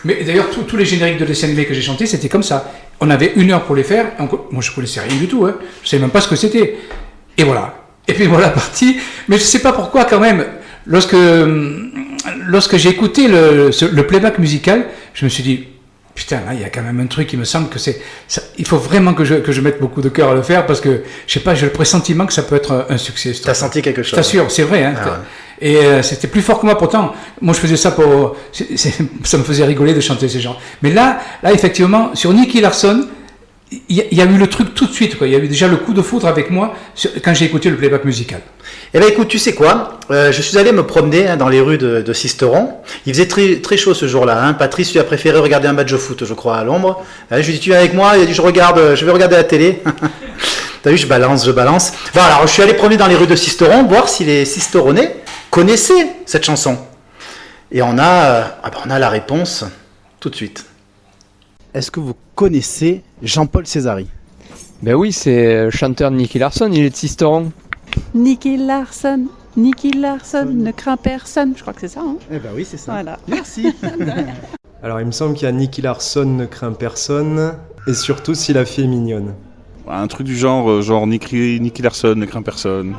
Speaker 2: Mais d'ailleurs, tous les génériques de dessins animés que j'ai chantés, c'était comme ça. On avait 1 heure pour les faire, moi, je connaissais rien du tout, hein. Je savais même pas ce que c'était. Et voilà. Et puis voilà, parti. Mais je sais pas pourquoi, quand même, lorsque j'ai écouté le playback musical, je me suis dit, putain, là, il y a quand même un truc qui me semble que il faut vraiment que je mette beaucoup de cœur à le faire, parce que, je sais pas, j'ai le pressentiment que ça peut être un succès.
Speaker 1: T'as senti quelque chose?
Speaker 2: Je t'assure, c'est vrai, hein. Et c'était plus fort que moi, pourtant. Moi, je faisais ça ça me faisait rigoler de chanter ces gens. Mais là, effectivement, sur Nicky Larson, il y a eu le truc tout de suite, quoi. Il y a eu déjà le coup de foudre avec moi quand j'ai écouté le playback musical.
Speaker 1: Eh bien écoute, tu sais quoi, je suis allé me promener dans les rues de Sisteron. Il faisait très, très chaud ce jour-là, hein. Patrice lui a préféré regarder un match de foot, je crois, à l'ombre. Je lui ai dit, tu viens avec moi? Il a dit, je vais regarder la télé. T'as vu, je balance. Bon, alors je suis allé promener dans les rues de Sisteron, voir si les Sisteronais connaissaient cette chanson. Et on a la réponse tout de suite. Est-ce que vous connaissez Jean-Paul Césari?
Speaker 3: Ben oui, c'est le chanteur de Nicky Larson, il est de Sisteron.
Speaker 4: Nicky Larson, ne craint personne. Je crois que c'est ça, hein?
Speaker 1: Eh ben oui, c'est ça.
Speaker 4: Voilà.
Speaker 1: Merci.
Speaker 5: Alors il me semble qu'il y a Nicky Larson ne craint personne, et surtout si la fille est mignonne.
Speaker 6: Un truc du genre Nicky Larson ne craint personne.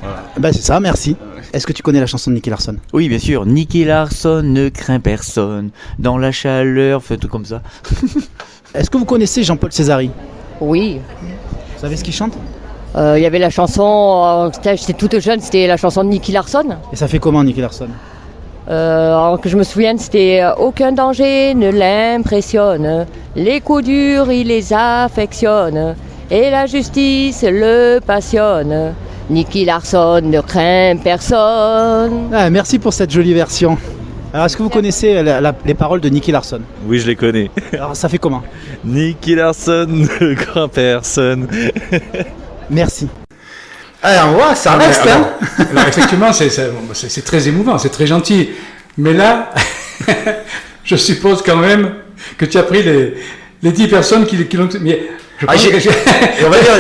Speaker 6: Voilà.
Speaker 1: Ben c'est ça, merci. Est-ce que tu connais la chanson de Nicky Larson?
Speaker 7: Oui, bien sûr. Nicky Larson ne craint personne. Dans la chaleur, fait tout comme ça.
Speaker 1: Est-ce que vous connaissez Jean-Paul Césari?
Speaker 8: Oui.
Speaker 1: Vous savez ce qu'il chante?
Speaker 8: Il y avait la chanson, j'étais toute jeune, c'était la chanson de Nicky Larson.
Speaker 1: Et ça fait comment Nicky Larson?
Speaker 8: Alors que je me souvienne, c'était aucun danger ne l'impressionne. Les coups durs, il les affectionne. Et la justice le passionne. Nicky Larson ne craint personne.
Speaker 1: Ah, merci pour cette jolie version. Alors, est-ce que vous connaissez les paroles de Nicky Larson?
Speaker 9: Oui, je les connais.
Speaker 1: Alors, ça fait comment?
Speaker 9: Nicky Larson ne craint personne.
Speaker 1: Merci. Alors, on voit, ça reste, hein.
Speaker 2: Alors, effectivement, c'est très émouvant, c'est très gentil. Mais là, je suppose quand même que tu as pris les 10 personnes qui l'ont... Mais
Speaker 1: Ah, on va dire,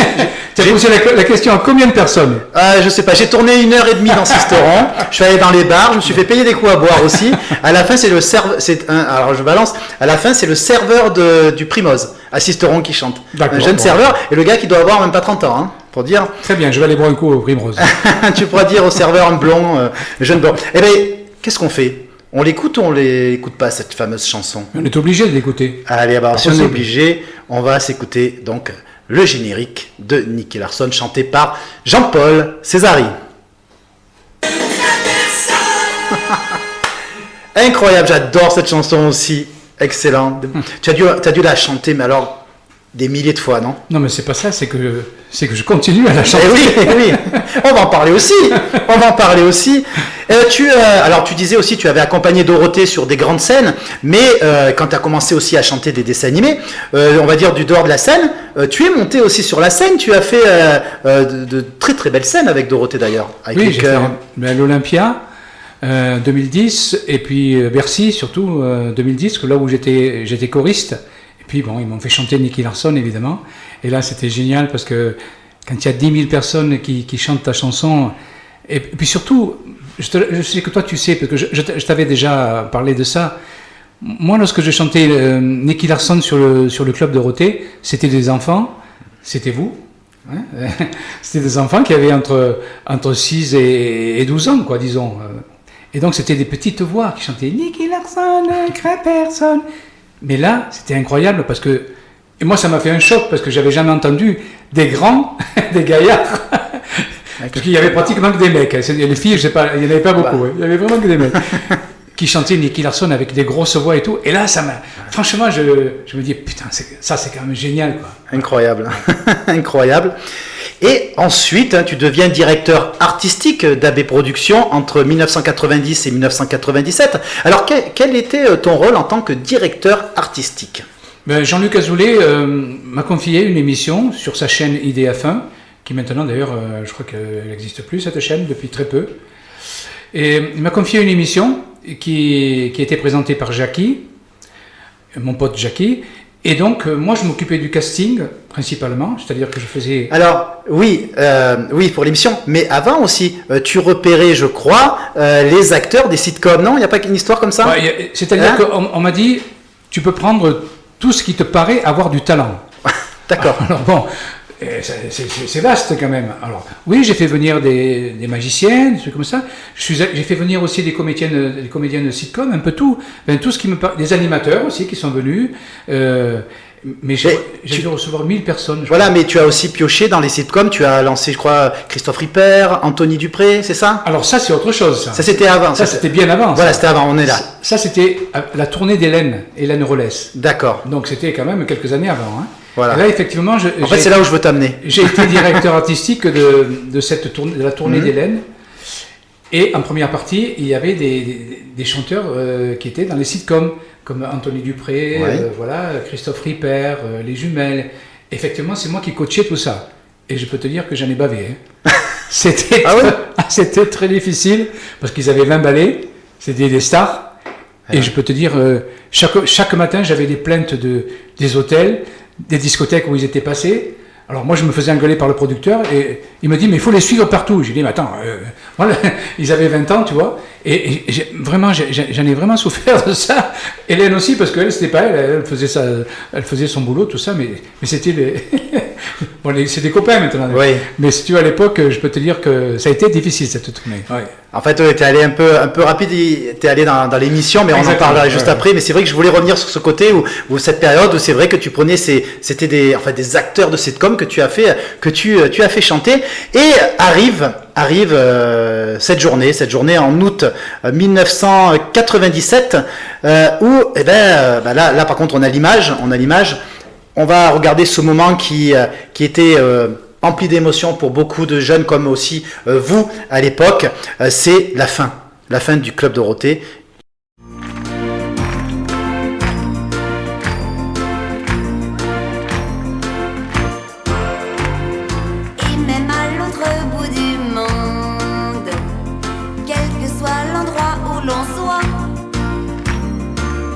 Speaker 2: tu as posé la question à combien de personnes?
Speaker 1: Je sais pas, j'ai tourné 1h30 dans ce restaurant, je suis allé dans les bars, je me suis fait payer des coups à boire aussi. À la fin, c'est le serveur, alors je balance, à la fin, c'est le serveur du Primoz, à Sisteron qui chante. Un jeune serveur, et le gars qui doit avoir même pas 30 ans, hein, pour dire.
Speaker 2: Très bien, je vais aller boire un coup au Primrose.
Speaker 1: Tu pourras dire au serveur un blond, jeune blond. Eh bien, qu'est-ce qu'on fait? On l'écoute ou on l'écoute pas, cette fameuse chanson?
Speaker 2: On est obligé de l'écouter.
Speaker 1: Allez, bah, si on est obligé, on va s'écouter donc le générique de Nicky Larson, chanté par Jean-Paul Césari. Incroyable, j'adore cette chanson aussi. Excellent. Tu as dû la chanter, mais alors des milliers de fois, non?
Speaker 2: Non, mais c'est pas ça, c'est que je continue à la chanter.
Speaker 1: Oui. On va en parler aussi. Alors, tu disais aussi, tu avais accompagné Dorothée sur des grandes scènes, mais quand tu as commencé aussi à chanter des dessins animés, on va dire du dehors de la scène, tu es monté aussi sur la scène. Tu as fait de très très belles scènes avec Dorothée d'ailleurs.
Speaker 2: Oui, j'ai fait l'Olympia 2010 et puis Bercy surtout 2010, là où j'étais choriste. Et puis bon, ils m'ont fait chanter Nicky Larson évidemment. Et là, c'était génial parce que quand il y a 10 000 personnes qui chantent ta chanson, et puis surtout, je sais que toi tu sais, parce que je t'avais déjà parlé de ça. Moi, lorsque je chantais Nicky Larson sur le club Dorothée, c'était des enfants, c'était vous. Hein, c'était des enfants qui avaient entre 6 et 12 ans, quoi, disons. Et donc, c'était des petites voix qui chantaient Nicky Larson, ne craint personne. Mais là, c'était incroyable parce que. Et moi, ça m'a fait un choc parce que j'avais jamais entendu des grands, des gaillards. Parce qu'il y avait pratiquement que des mecs. Les filles, je sais pas, il n'y en avait pas beaucoup. Il y avait vraiment que des mecs qui chantaient Nicky Larson avec des grosses voix et tout. Et là, ça m'a. Franchement, je me dis, putain, ça, c'est quand même génial, quoi.
Speaker 1: Incroyable. Incroyable. Et ensuite, tu deviens directeur artistique d'AB Productions entre 1990 et 1997. Alors, quel était ton rôle en tant que directeur artistique?
Speaker 2: Jean-Luc Azoulay m'a confié une émission sur sa chaîne IDF1, qui maintenant d'ailleurs, je crois qu'elle n'existe plus, cette chaîne, depuis très peu. Et il m'a confié une émission qui était présentée par Jackie, mon pote Jackie. Et donc, moi, je m'occupais du casting, principalement, c'est-à-dire que je faisais... Alors, oui, pour l'émission, mais avant aussi, tu repérais, je crois, les acteurs des sitcoms, non? Il n'y a pas qu'une histoire comme ça? Ouais, c'est-à-dire qu'on m'a dit, tu peux prendre tout ce qui te paraît avoir du talent.
Speaker 1: D'accord.
Speaker 2: Alors bon, c'est vaste quand même. Alors, oui, j'ai fait venir des magiciennes, des trucs comme ça. J'ai fait venir aussi des comédiennes de sitcom, un peu tout. Tout ce qui me parle, des animateurs aussi qui sont venus. Mais j'ai dû recevoir 1000 personnes.
Speaker 1: Voilà, mais tu as aussi pioché dans les sitcoms. Tu as lancé, je crois, Christophe Ripper, Anthony Dupré, c'est ça?
Speaker 2: Alors ça, c'est autre chose. Ça
Speaker 1: c'était avant.
Speaker 2: Ça, c'était bien avant.
Speaker 1: Voilà, c'était avant, on est là.
Speaker 2: Ça, c'était la tournée d'Hélène Rollès.
Speaker 1: D'accord.
Speaker 2: Donc c'était quand même quelques années avant. Hein.
Speaker 1: Voilà.
Speaker 2: Et là, effectivement,
Speaker 1: en fait, c'est là où je veux t'amener.
Speaker 2: J'ai été directeur artistique de la tournée d'Hélène. Et en première partie, il y avait des chanteurs qui étaient dans les sitcoms, comme Anthony Dupré, voilà, Christophe Ripper, les Jumelles. Effectivement, c'est moi qui coachais tout ça. Et je peux te dire que j'en ai bavé. Hein. C'était très difficile, parce qu'ils avaient 20 ballets, c'était des stars. Et je peux te dire, chaque matin, j'avais des plaintes des hôtels, des discothèques où ils étaient passés. Alors moi, je me faisais engueuler par le producteur et il me dit, mais il faut les suivre partout. J'ai dit, mais attends, voilà, ils avaient 20 ans, tu vois. Et j'en ai vraiment souffert de ça. Hélène aussi, parce qu'elle, c'était pas elle faisait son boulot, tout ça, mais c'était bon, c'est des copains maintenant.
Speaker 1: Oui.
Speaker 2: Mais si tu veux, à l'époque, je peux te dire que ça a été difficile, cette tournée. Ouais.
Speaker 1: En fait, tu es allé un peu rapide, tu es allé dans l'émission, mais on en parlera juste après. Mais c'est vrai que je voulais revenir sur ce côté où cette période où c'est vrai que tu prenais c'était des acteurs de sitcom que tu as fait chanter. Et arrive cette journée en août 1997 où là par contre on a l'image. On va regarder ce moment qui était empli d'émotions pour beaucoup de jeunes comme aussi vous à l'époque. C'est la fin du Club Dorothée.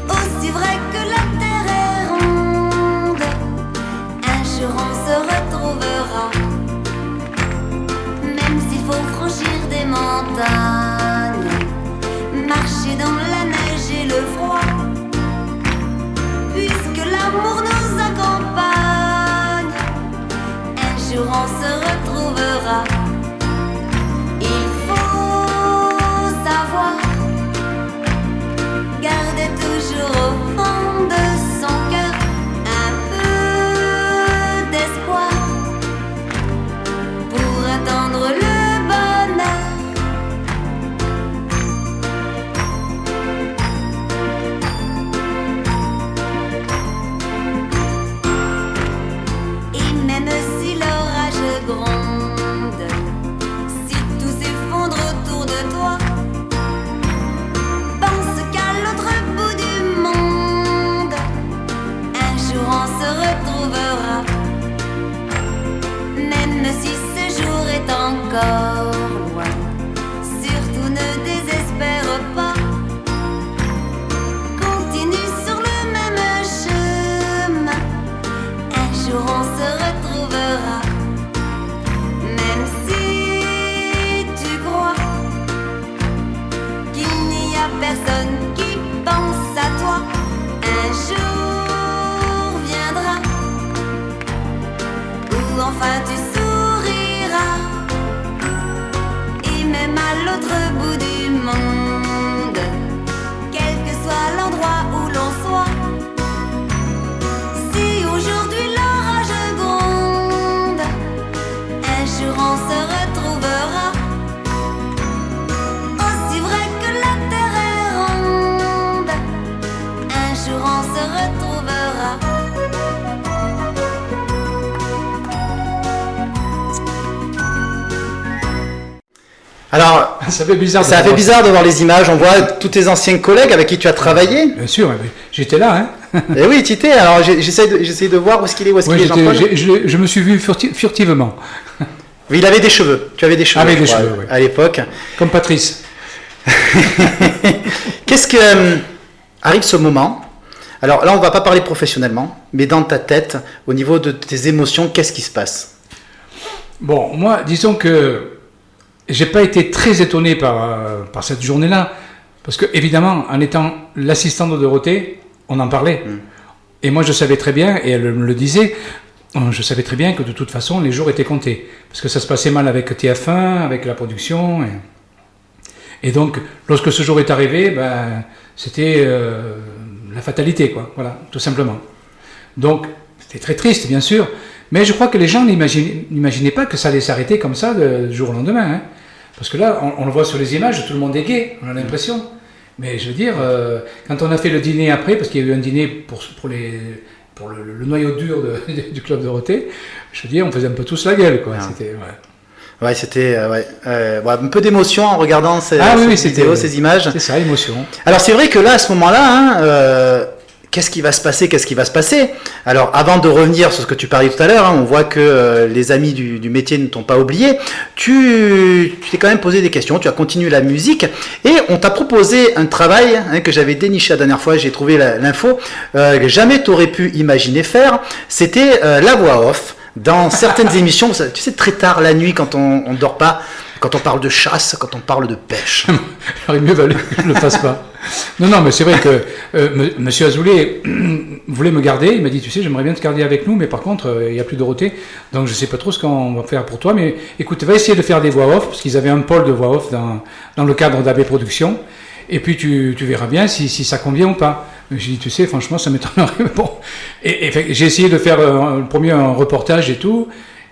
Speaker 10: Aussi vrai que la terre est ronde, un jour marcher dans la neige et le froid, puisque l'amour nous accompagne. Un jour on se retrouvera. Il faut savoir garder toujours au fond de son cœur un peu d'espoir pour attendre le bonheur. Et même si l'orage gronde, si tout s'effondre autour de toi, pense qu'à l'autre bout du monde, un jour on se retrouvera. Même si ce jour est encore loin, surtout ne désespère pas. Continue sur le même chemin, un jour on se retrouvera. Même si tu crois qu'il n'y a personne qui pense à toi, un jour viendra où enfin tu souriras. Et même à l'autre bout du monde, quel que soit l'endroit où l'on soit, si aujourd'hui l'orage gronde, un jour on se retrouvera. Aussi vrai que la terre est ronde, un jour on se retrouvera.
Speaker 1: Alors,
Speaker 2: Ça fait bizarre.
Speaker 1: ça fait bizarre de voir les images. On voit tous tes anciens collègues avec qui tu as travaillé.
Speaker 2: Bien sûr, mais j'étais là. Hein.
Speaker 1: Et oui, tu étais. Alors, j'essaie de voir où est-ce qu'il est,
Speaker 2: Ouais,
Speaker 1: Jean-Paul.
Speaker 2: je me suis vu furtivement,
Speaker 1: Mais il avait des cheveux. Tu avais des cheveux,
Speaker 2: Avec
Speaker 1: je
Speaker 2: des
Speaker 1: crois,
Speaker 2: cheveux, oui.
Speaker 1: à l'époque.
Speaker 2: comme Patrice.
Speaker 1: Qu'est-ce que arrive ce moment? Alors là, on va pas parler professionnellement, mais dans ta tête, au niveau de tes émotions, qu'est-ce qui se passe?
Speaker 2: Bon, moi, disons que j'ai pas été très étonné par cette journée-là, parce que évidemment, en étant l'assistant de Dorothée, on en parlait. Et moi, je savais très bien, et elle me le disait, je savais très bien que de toute façon, les jours étaient comptés, parce que ça se passait mal avec TF1, avec la production. Et donc, lorsque ce jour est arrivé, ben, c'était la fatalité, quoi. Voilà, tout simplement. Donc, c'était très triste, bien sûr. Mais je crois que les gens n'imaginaient pas que ça allait s'arrêter comme ça du jour au lendemain. Hein. Parce que là, on le voit sur les images, tout le monde est gai, on a l'impression. Mais je veux dire, quand on a fait le dîner après, parce qu'il y a eu un dîner pour le noyau dur du Club Dorothée, je veux dire, on faisait un peu tous la gueule, quoi.
Speaker 1: Ah.
Speaker 2: C'était, ouais.
Speaker 1: Ouais, c'était un peu d'émotion en regardant ces
Speaker 2: c'était-
Speaker 1: vidéos, ces images.
Speaker 2: C'est ça, émotion.
Speaker 1: Alors c'est vrai que là, à ce moment-là, hein, qu'est-ce qui va se passer? Alors avant de revenir sur ce que tu parlais tout à l'heure, hein, on voit que les amis du métier ne t'ont pas oublié. Tu t'es quand même posé des questions, tu as continué la musique et on t'a proposé un travail que j'avais déniché la dernière fois, j'ai trouvé l'info, que jamais tu aurais pu imaginer faire. C'était la voix off. Dans certaines émissions, tu sais, très tard la nuit, quand on ne dort pas, quand on parle de chasse, quand on parle de pêche.
Speaker 2: Il aurait mieux valu que je ne le fasse pas. Non, mais c'est vrai que Monsieur Azoulay voulait me garder. Il m'a dit, tu sais, j'aimerais bien te garder avec nous, mais par contre, il n'y a plus Dorothée. Donc, je ne sais pas trop ce qu'on va faire pour toi. Mais écoute, va essayer de faire des voix off, parce qu'ils avaient un pôle de voix off dans le cadre d'AB Productions. Et puis, tu verras bien si ça convient ou pas. J'ai dit, tu sais, franchement, ça m'étonnerait. Bon. Et j'ai essayé de faire un reportage et tout.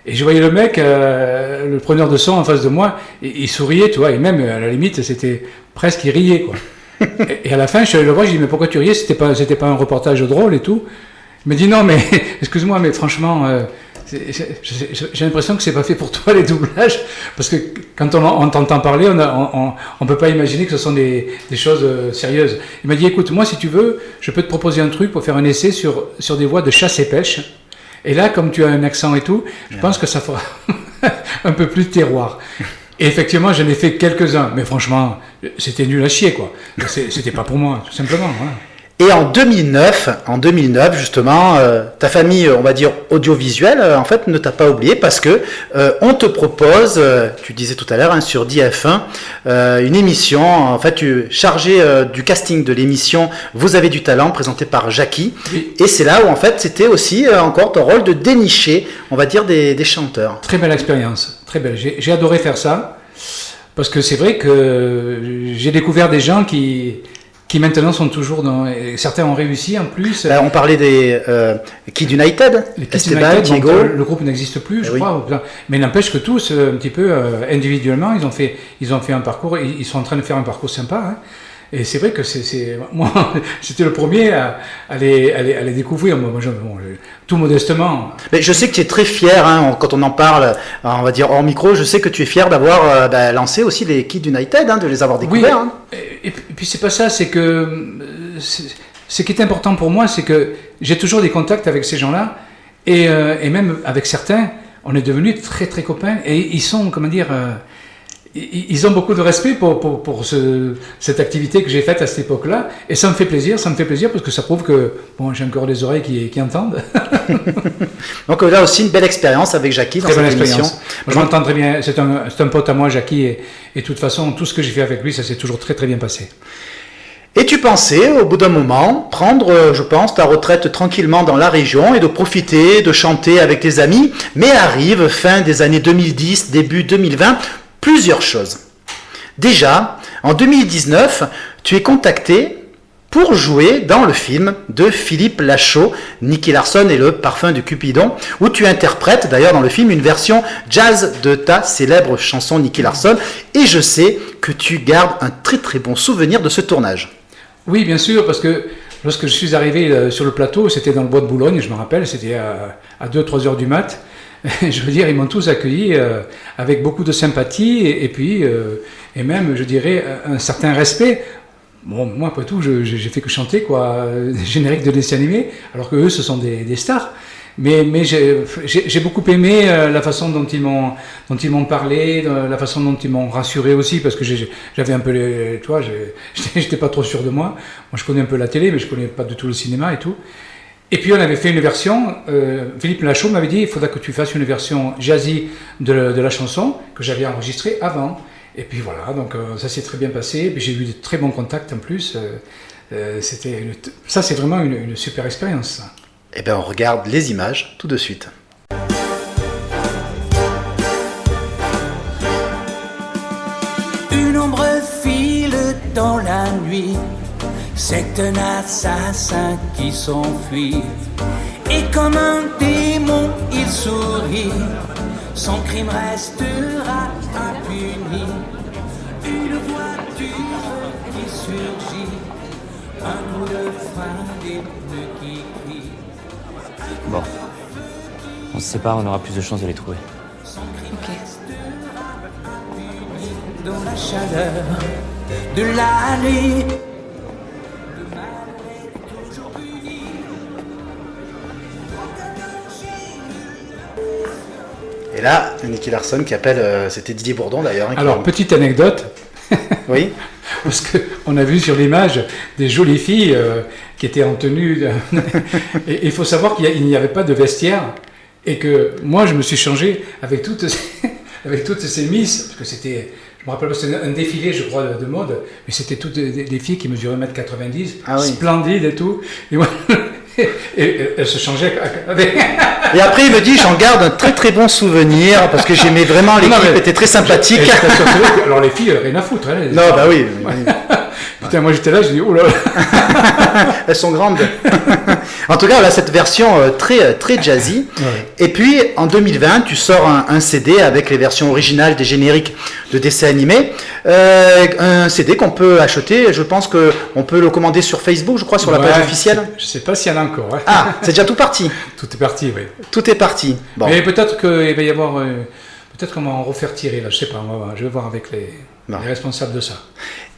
Speaker 2: Et je voyais le mec, le preneur de son en face de moi, il souriait, tu vois, et même, à la limite, c'était presque, il riait, quoi. Et à la fin, je suis allé le voir, je lui ai dit, mais pourquoi tu riais? C'était pas un reportage drôle et tout. Il m'a dit, non, mais, excuse-moi, mais franchement, j'ai l'impression que c'est pas fait pour toi, les doublages, parce que quand on t'entend parler, on peut pas imaginer que ce sont des choses sérieuses. Il m'a dit, écoute, moi, si tu veux, je peux te proposer un truc pour faire un essai sur des voix de chasse et pêche. Et là, comme tu as un accent et tout, je pense que ça fera un peu plus de terroir. Et effectivement, j'en ai fait quelques-uns, mais franchement, c'était nul à chier, quoi. C'était pas pour moi, tout simplement. Voilà.
Speaker 1: Et en 2009 justement, ta famille, on va dire audiovisuelle, en fait, ne t'a pas oublié parce que on te propose, tu disais tout à l'heure, sur DF1, une émission. En fait, tu chargé du casting de l'émission Vous avez du talent, présentée par Jackie.
Speaker 2: Oui.
Speaker 1: Et c'est là où en fait, c'était aussi encore ton rôle de dénicher, on va dire, des chanteurs.
Speaker 2: Très belle expérience, très belle. J'ai adoré faire ça parce que c'est vrai que j'ai découvert des gens qui maintenant sont toujours dans... et certains ont réussi en plus.
Speaker 1: On parlait des Kids United,
Speaker 2: Les Kids
Speaker 1: Esteban,
Speaker 2: United,
Speaker 1: Diego.
Speaker 2: le groupe n'existe plus, je
Speaker 1: Oui.
Speaker 2: crois. Mais n'empêche que tous, un petit peu individuellement, ils ont fait un parcours, ils sont en train de faire un parcours sympa. Hein. Et c'est vrai que moi, j'étais le premier à les découvrir, tout modestement.
Speaker 1: Mais je sais que tu es très fier, hein, quand on en parle, on va dire hors micro, je sais que tu es fier d'avoir lancé aussi les Kids United, de les avoir découverts.
Speaker 2: Oui,
Speaker 1: Hein.
Speaker 2: et puis c'est pas ça, c'est que ce qui est important pour moi, c'est que j'ai toujours des contacts avec ces gens-là, et même avec certains, on est devenus très très copains, et ils sont, comment dire... ils ont beaucoup de respect pour cette activité que j'ai faite à cette époque-là, et ça me fait plaisir parce que ça prouve que j'ai encore des oreilles qui entendent.
Speaker 1: Donc là aussi une belle expérience avec Jackie dans
Speaker 2: Très bonne
Speaker 1: cette émission.
Speaker 2: expérience. Moi, je m'entends très bien, c'est un pote à moi, Jackie, et de toute façon, tout ce que j'ai fait avec lui, ça s'est toujours très très bien passé.
Speaker 1: Et tu pensais, au bout d'un moment, prendre, je pense, ta retraite tranquillement dans la région et de profiter, de chanter avec tes amis, mais arrive fin des années 2010, début 2020, plusieurs choses. Déjà, en 2019, tu es contacté pour jouer dans le film de Philippe Lachaud, Nicky Larson et le parfum de Cupidon, où tu interprètes d'ailleurs dans le film une version jazz de ta célèbre chanson Nicky Larson, et je sais que tu gardes un très très bon souvenir de ce tournage.
Speaker 2: Oui, bien sûr, parce que lorsque je suis arrivé sur le plateau, c'était dans le bois de Boulogne, je me rappelle, c'était à 2-3 heures du mat'. Je veux dire, ils m'ont tous accueilli avec beaucoup de sympathie et puis, et même, je dirais, un certain respect. Bon, moi, après tout, j'ai fait que chanter, quoi, des génériques de dessins animés, alors que eux, ce sont des stars. Mais j'ai beaucoup aimé la façon dont ils m'ont parlé, la façon dont ils m'ont rassuré aussi, parce que j'avais un peu tu vois, j'étais pas trop sûr de moi. Moi, je connais un peu la télé, mais je connais pas du tout le cinéma et tout. Et puis on avait fait une version, Philippe Lachaud m'avait dit, il faudra que tu fasses une version jazzy de la chanson que j'avais enregistrée avant. Et puis voilà, donc ça s'est très bien passé, et puis j'ai eu de très bons contacts en plus. Ça c'est vraiment une super expérience. Ça.
Speaker 1: Eh bien on regarde les images tout de suite.
Speaker 11: Une ombre file dans la nuit. C'est un assassin qui s'enfuit, et comme un démon il sourit, son crime restera impuni. Une voiture qui surgit, un coup de frein, des pneus qui crient.
Speaker 12: Bon, on se sépare, on aura plus de chances de les trouver.
Speaker 11: Ok. Dans la chaleur de la nuit.
Speaker 1: Et là, Nicky Larson qui appelle, c'était Didier Bourdon d'ailleurs. Hein,
Speaker 2: alors, petite anecdote.
Speaker 1: Oui.
Speaker 2: Parce qu'on a vu sur l'image des jolies filles qui étaient en tenue. Et il faut savoir qu'il n'y avait pas de vestiaire et que moi, je me suis changé avec toutes ces miss, parce que c'était, je me rappelle pas, c'était un défilé, je crois, de mode, mais c'était toutes des filles qui mesuraient 1m90,
Speaker 1: ah oui.
Speaker 2: splendides et tout. Et moi, et elle se changeait avec...
Speaker 1: Et après il me dit j'en garde un très très bon souvenir parce que j'aimais vraiment, l'équipe était très sympathique.
Speaker 2: Alors les filles, rien à foutre. Hein,
Speaker 1: non bah oui.
Speaker 2: Putain, moi j'étais là, je dis oh là là.
Speaker 1: Elles sont grandes. En tout cas, on a cette version très très jazzy. Ouais. Et puis en 2020, tu sors un CD avec les versions originales des génériques de dessins animés. Un CD qu'on peut acheter. Je pense que on peut le commander sur Facebook, je crois, sur la page officielle.
Speaker 2: Je sais pas s'il y en a encore. Hein.
Speaker 1: Ah, c'est déjà tout parti.
Speaker 2: Tout est parti, oui.
Speaker 1: Tout est parti.
Speaker 2: Bon. Mais peut-être qu'il va y avoir, peut-être qu'on va en refaire tirer là. Je sais pas. Je vais voir avec les responsables de ça.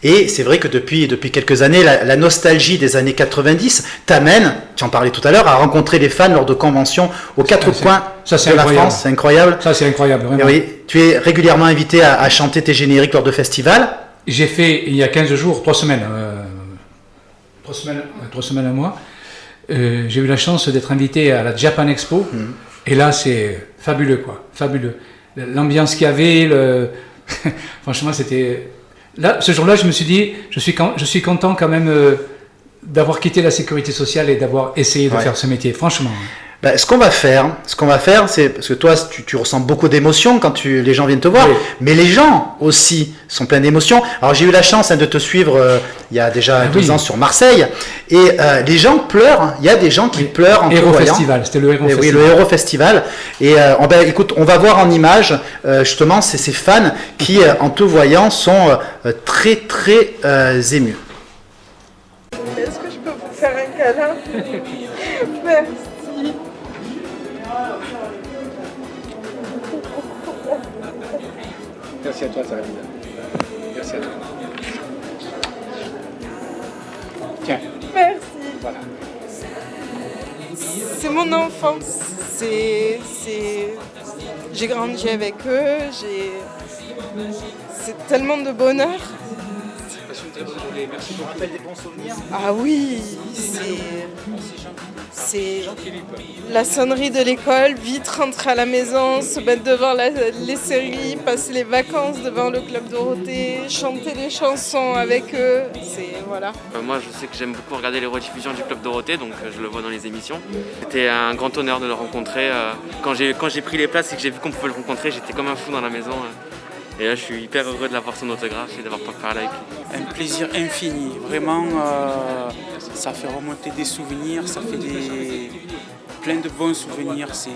Speaker 1: Et c'est vrai que depuis quelques années, la nostalgie des années 90 t'amène, tu en parlais tout à l'heure, à rencontrer les fans lors de conventions aux quatre coins de la France. C'est incroyable.
Speaker 2: Ça, c'est incroyable, vraiment.
Speaker 1: Et oui, tu es régulièrement invité à chanter tes génériques lors de festivals.
Speaker 2: J'ai fait, il y a 15 jours, 3 semaines, 3 semaines à moi, j'ai eu la chance d'être invité à la Japan Expo. Et là, c'est fabuleux, quoi. Fabuleux. L'ambiance qu'il y avait, franchement, c'était... Là, ce jour-là, je me suis dit, je suis content quand même d'avoir quitté la sécurité sociale et d'avoir essayé de faire ce métier, franchement.
Speaker 1: Ben, ce qu'on va faire, c'est parce que toi, tu ressens beaucoup d'émotions quand les gens viennent te voir, mais les gens aussi sont pleins d'émotions. Alors j'ai eu la chance de te suivre il y a déjà 2 ans sur Marseille, et les gens pleurent. Il y a des gens qui pleurent en te voyant.
Speaker 2: Festival, c'était le Héros Festival.
Speaker 1: Oui, le Héros Festival. Et écoute, on va voir en image justement ces fans qui, en te voyant, sont très très émus.
Speaker 13: Est-ce que je peux vous faire un câlin? Merci.
Speaker 2: Merci à toi, Salamina. Merci à toi. Tiens.
Speaker 13: Merci.
Speaker 2: Voilà.
Speaker 13: C'est mon enfance. J'ai grandi avec eux. C'est tellement de bonheur.
Speaker 1: Merci pour rappel des bons souvenirs.
Speaker 13: Ah oui, c'est la sonnerie de l'école, vite rentrer à la maison, se mettre devant les séries, passer les vacances devant le Club Dorothée, chanter des chansons avec eux, voilà.
Speaker 12: Moi je sais que j'aime beaucoup regarder les rediffusions du Club Dorothée, donc je le vois dans les émissions. C'était un grand honneur de le rencontrer. Quand j'ai pris les places et que j'ai vu qu'on pouvait le rencontrer, j'étais comme un fou dans la maison. Et là, je suis hyper heureux de l'avoir son autographe et d'avoir parlé avec lui.
Speaker 14: Un plaisir infini. Vraiment, ça fait remonter des souvenirs, ça fait plein de bons souvenirs. C'est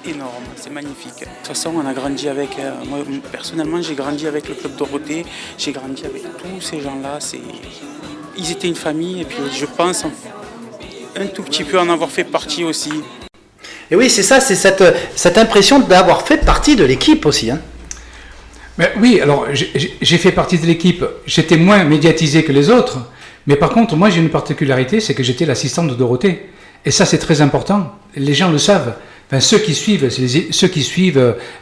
Speaker 14: énorme, c'est magnifique. De toute façon, on a grandi avec... moi, personnellement, j'ai grandi avec le Club Dorothée. J'ai grandi avec tous ces gens-là. Ils étaient une famille et puis je pense un tout petit peu en avoir fait partie aussi.
Speaker 1: Et oui, c'est ça, c'est cette impression d'avoir fait partie de l'équipe aussi. Hein.
Speaker 2: Mais oui, alors j'ai fait partie de l'équipe, j'étais moins médiatisé que les autres, mais par contre, moi j'ai une particularité, c'est que j'étais l'assistante de Dorothée. Et ça, c'est très important, les gens le savent. Enfin, ceux qui suivent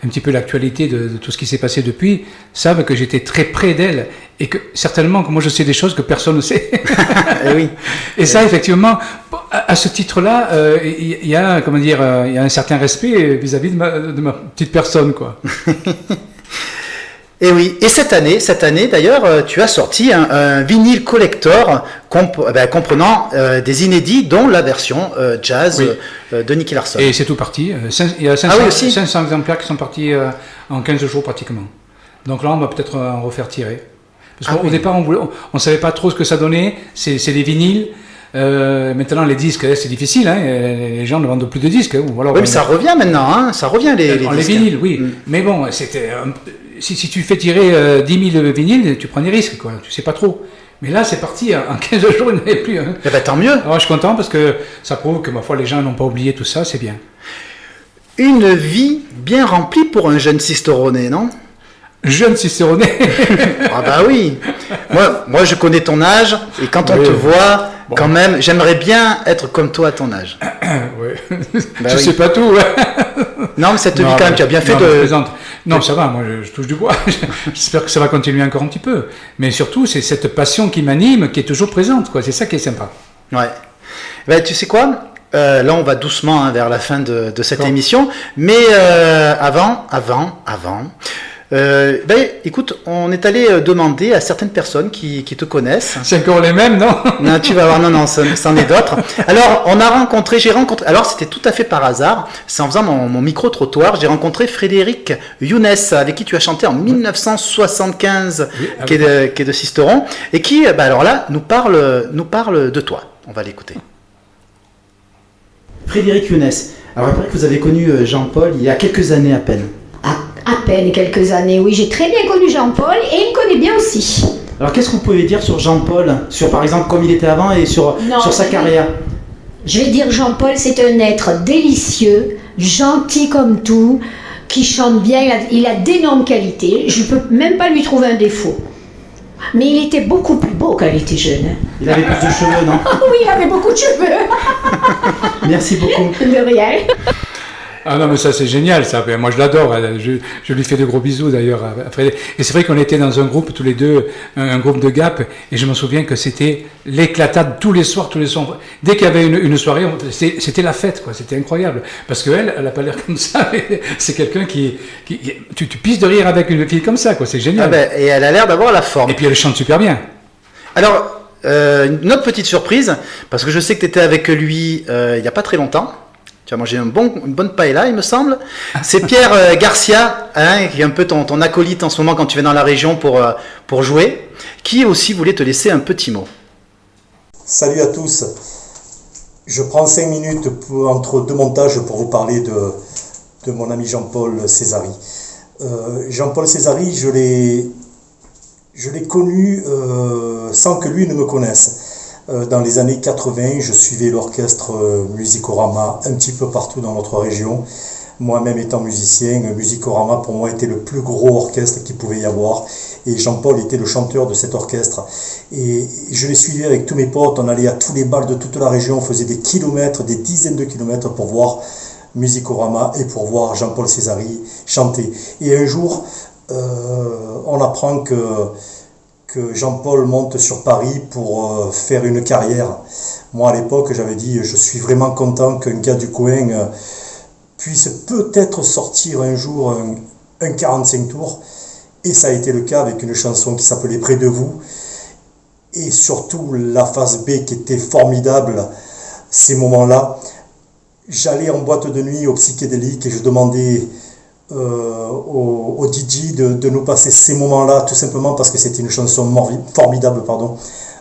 Speaker 2: un petit peu l'actualité de tout ce qui s'est passé depuis, savent que j'étais très près d'elle, et que certainement que moi je sais des choses que personne ne sait.
Speaker 1: Et oui.
Speaker 2: Et ça, effectivement, à ce titre-là, il y a un certain respect vis-à-vis de ma petite personne, quoi.
Speaker 1: Et oui, et cette année d'ailleurs, tu as sorti un vinyle collector comprenant des inédits, dont la version jazz de Nicky Larson.
Speaker 2: Et c'est tout parti. Il y a 500 exemplaires qui sont partis en 15 jours pratiquement. Donc là, on va peut-être en refaire tirer. Parce qu'au départ, on ne savait pas trop ce que ça donnait. C'est des vinyles. Maintenant, les disques, c'est difficile. Hein, les gens ne vendent plus de disques. Voilà,
Speaker 1: oui, mais ça revient maintenant. Hein, ça revient les disques.
Speaker 2: Les vinyles, oui. Mais bon, c'était... Si tu fais tirer 10 000 vinyles, tu prends des risques, quoi. Tu sais pas trop. Mais là, c'est parti, en 15 jours, il n'y en avait plus. Hein.
Speaker 1: Eh ben, tant mieux.
Speaker 2: Alors, je suis content parce que ça prouve que, ma foi, les gens n'ont pas oublié tout ça, c'est bien.
Speaker 1: Une vie bien remplie pour un jeune cisteronais, non?
Speaker 2: Jeune cisteronais.
Speaker 1: Ah bah oui. Moi, je connais ton âge, et quand on te voit, quand même, j'aimerais bien être comme toi à ton âge.
Speaker 2: Ouais. Bah, je sais pas tout. Ouais.
Speaker 1: Non, mais cette vie, quand même, tu as bien fait de...
Speaker 2: Non, ça va, moi je touche du bois. J'espère que ça va continuer encore un petit peu. Mais surtout, c'est cette passion qui m'anime, qui est toujours présente, quoi. C'est ça qui est sympa. Ouais.
Speaker 1: Ben, tu sais quoi? Là, on va doucement vers la fin de cette émission. Mais avant... écoute, on est allé demander à certaines personnes qui te connaissent.
Speaker 2: C'est encore les mêmes, non?
Speaker 1: Non, tu vas voir, non, c'en est d'autres. Alors, alors c'était tout à fait par hasard, c'est en faisant mon micro-trottoir, j'ai rencontré Frédéric Younes, avec qui tu as chanté en 1975, qui est de Sisteron, et qui, alors là, nous parle de toi. On va l'écouter. Frédéric Younes, alors après que vous avez connu Jean-Paul il y a quelques années à peine.
Speaker 15: À peine quelques années, oui. J'ai très bien connu Jean-Paul et il me connaît bien aussi.
Speaker 1: Alors qu'est-ce que vous pouvez dire sur Jean-Paul, sur par exemple comme il était avant et sur sa carrière?
Speaker 15: Je vais dire Jean-Paul, c'est un être délicieux, gentil comme tout, qui chante bien, il a d'énormes qualités. Je ne peux même pas lui trouver un défaut. Mais il était beaucoup plus beau quand il était jeune.
Speaker 1: Il avait plus de cheveux, non?
Speaker 15: Oui, il avait beaucoup de cheveux.
Speaker 1: Merci beaucoup.
Speaker 15: De rien.
Speaker 2: Ah non, mais ça c'est génial, ça. Moi je l'adore. Je lui fais de gros bisous d'ailleurs. Après. Et c'est vrai qu'on était dans un groupe tous les deux, un groupe de Gap, et je me souviens que c'était l'éclatade tous les soirs. Dès qu'il y avait une soirée, c'était la fête, quoi. C'était incroyable. Parce qu'elle, elle n'a pas l'air comme ça. Mais c'est quelqu'un qui tu pisses de rire avec une fille comme ça, quoi. C'est génial.
Speaker 1: Ah ben, et elle a l'air d'avoir la forme.
Speaker 2: Et puis elle chante super bien.
Speaker 1: Alors, une autre petite surprise, parce que je sais que tu étais avec lui il n'y a pas très longtemps. Tu as mangé une bonne paella, il me semble. C'est Pierre Garcia, qui est un peu ton acolyte en ce moment quand tu viens dans la région pour jouer, qui aussi voulait te laisser un petit mot.
Speaker 16: Salut à tous. Je prends 5 minutes entre deux montages pour vous parler de mon ami Jean-Paul Césari. Jean-Paul Césari, je l'ai connu sans que lui ne me connaisse. Dans les années 80, je suivais l'orchestre Musicorama un petit peu partout dans notre région. Moi-même étant musicien, Musicorama pour moi était le plus gros orchestre qu'il pouvait y avoir. Et Jean-Paul était le chanteur de cet orchestre. Et je l'ai suivi avec tous mes potes, on allait à tous les bals de toute la région, on faisait des kilomètres, des dizaines de kilomètres pour voir Musicorama et pour voir Jean-Paul Césari chanter. Et un jour, on apprend que Jean-Paul monte sur Paris pour faire une carrière. Moi à l'époque j'avais dit je suis vraiment content qu'un gars du coin puisse peut-être sortir un jour un 45 tours, et ça a été le cas avec une chanson qui s'appelait Près de vous, et surtout la phase B qui était formidable. Ces moments-là, j'allais en boîte de nuit au psychédélique et je demandais au DJ de nous passer ces moments-là, tout simplement parce que c'était une chanson formidable,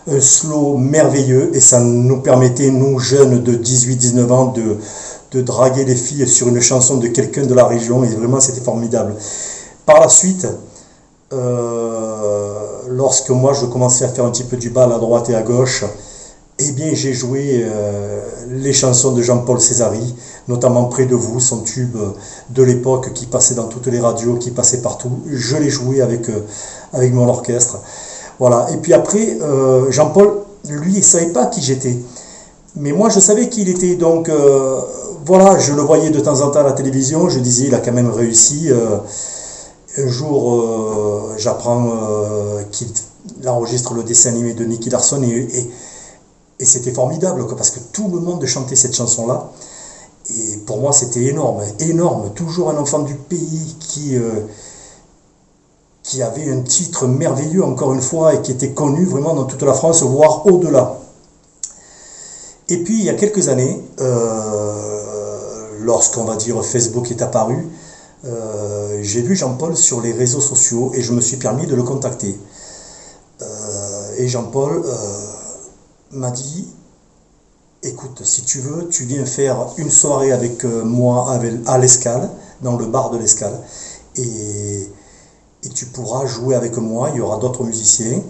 Speaker 16: un slow merveilleux, et ça nous permettait, nous jeunes de 18-19 ans, de draguer les filles sur une chanson de quelqu'un de la région, et vraiment c'était formidable. Par la suite, lorsque moi je commençais à faire un petit peu du bal à droite et à gauche, eh bien j'ai joué les chansons de Jean-Paul Césari, notamment Près de vous, son tube de l'époque qui passait dans toutes les radios, qui passait partout. Je l'ai joué avec mon orchestre. Voilà. Et puis après, Jean-Paul, lui, il ne savait pas qui j'étais. Mais moi, je savais qui il était. Donc voilà, je le voyais de temps en temps à la télévision. Je disais, il a quand même réussi. Un jour, j'apprends qu'il enregistre le dessin animé de Nicky Larson et c'était formidable, parce que tout le monde chantait cette chanson-là. Et pour moi, c'était énorme. Toujours un enfant du pays qui avait un titre merveilleux, encore une fois, et qui était connu vraiment dans toute la France, voire au-delà. Et puis, il y a quelques années, lorsqu'on va dire Facebook est apparu, j'ai vu Jean-Paul sur les réseaux sociaux et je me suis permis de le contacter. Et Jean-Paul m'a dit, écoute, si tu veux, tu viens faire une soirée avec moi à l'Escale, dans le bar de l'Escale, et tu pourras jouer avec moi, il y aura d'autres musiciens.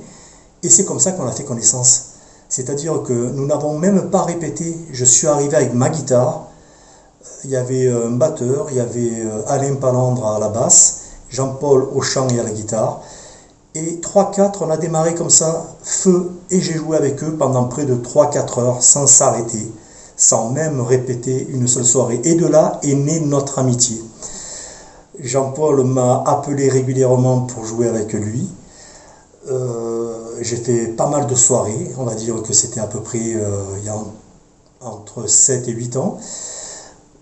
Speaker 16: Et c'est comme ça qu'on a fait connaissance. C'est-à-dire que nous n'avons même pas répété. Je suis arrivé avec ma guitare, il y avait un batteur, il y avait Alain Palandre à la basse, Jean-Paul au chant et à la guitare, et 3-4, on a démarré comme ça, feu, et j'ai joué avec eux pendant près de 3-4 heures, sans s'arrêter, sans même répéter une seule soirée. Et de là est née notre amitié. Jean-Paul m'a appelé régulièrement pour jouer avec lui. J'ai fait pas mal de soirées, on va dire que c'était à peu près il y a entre 7 et 8 ans.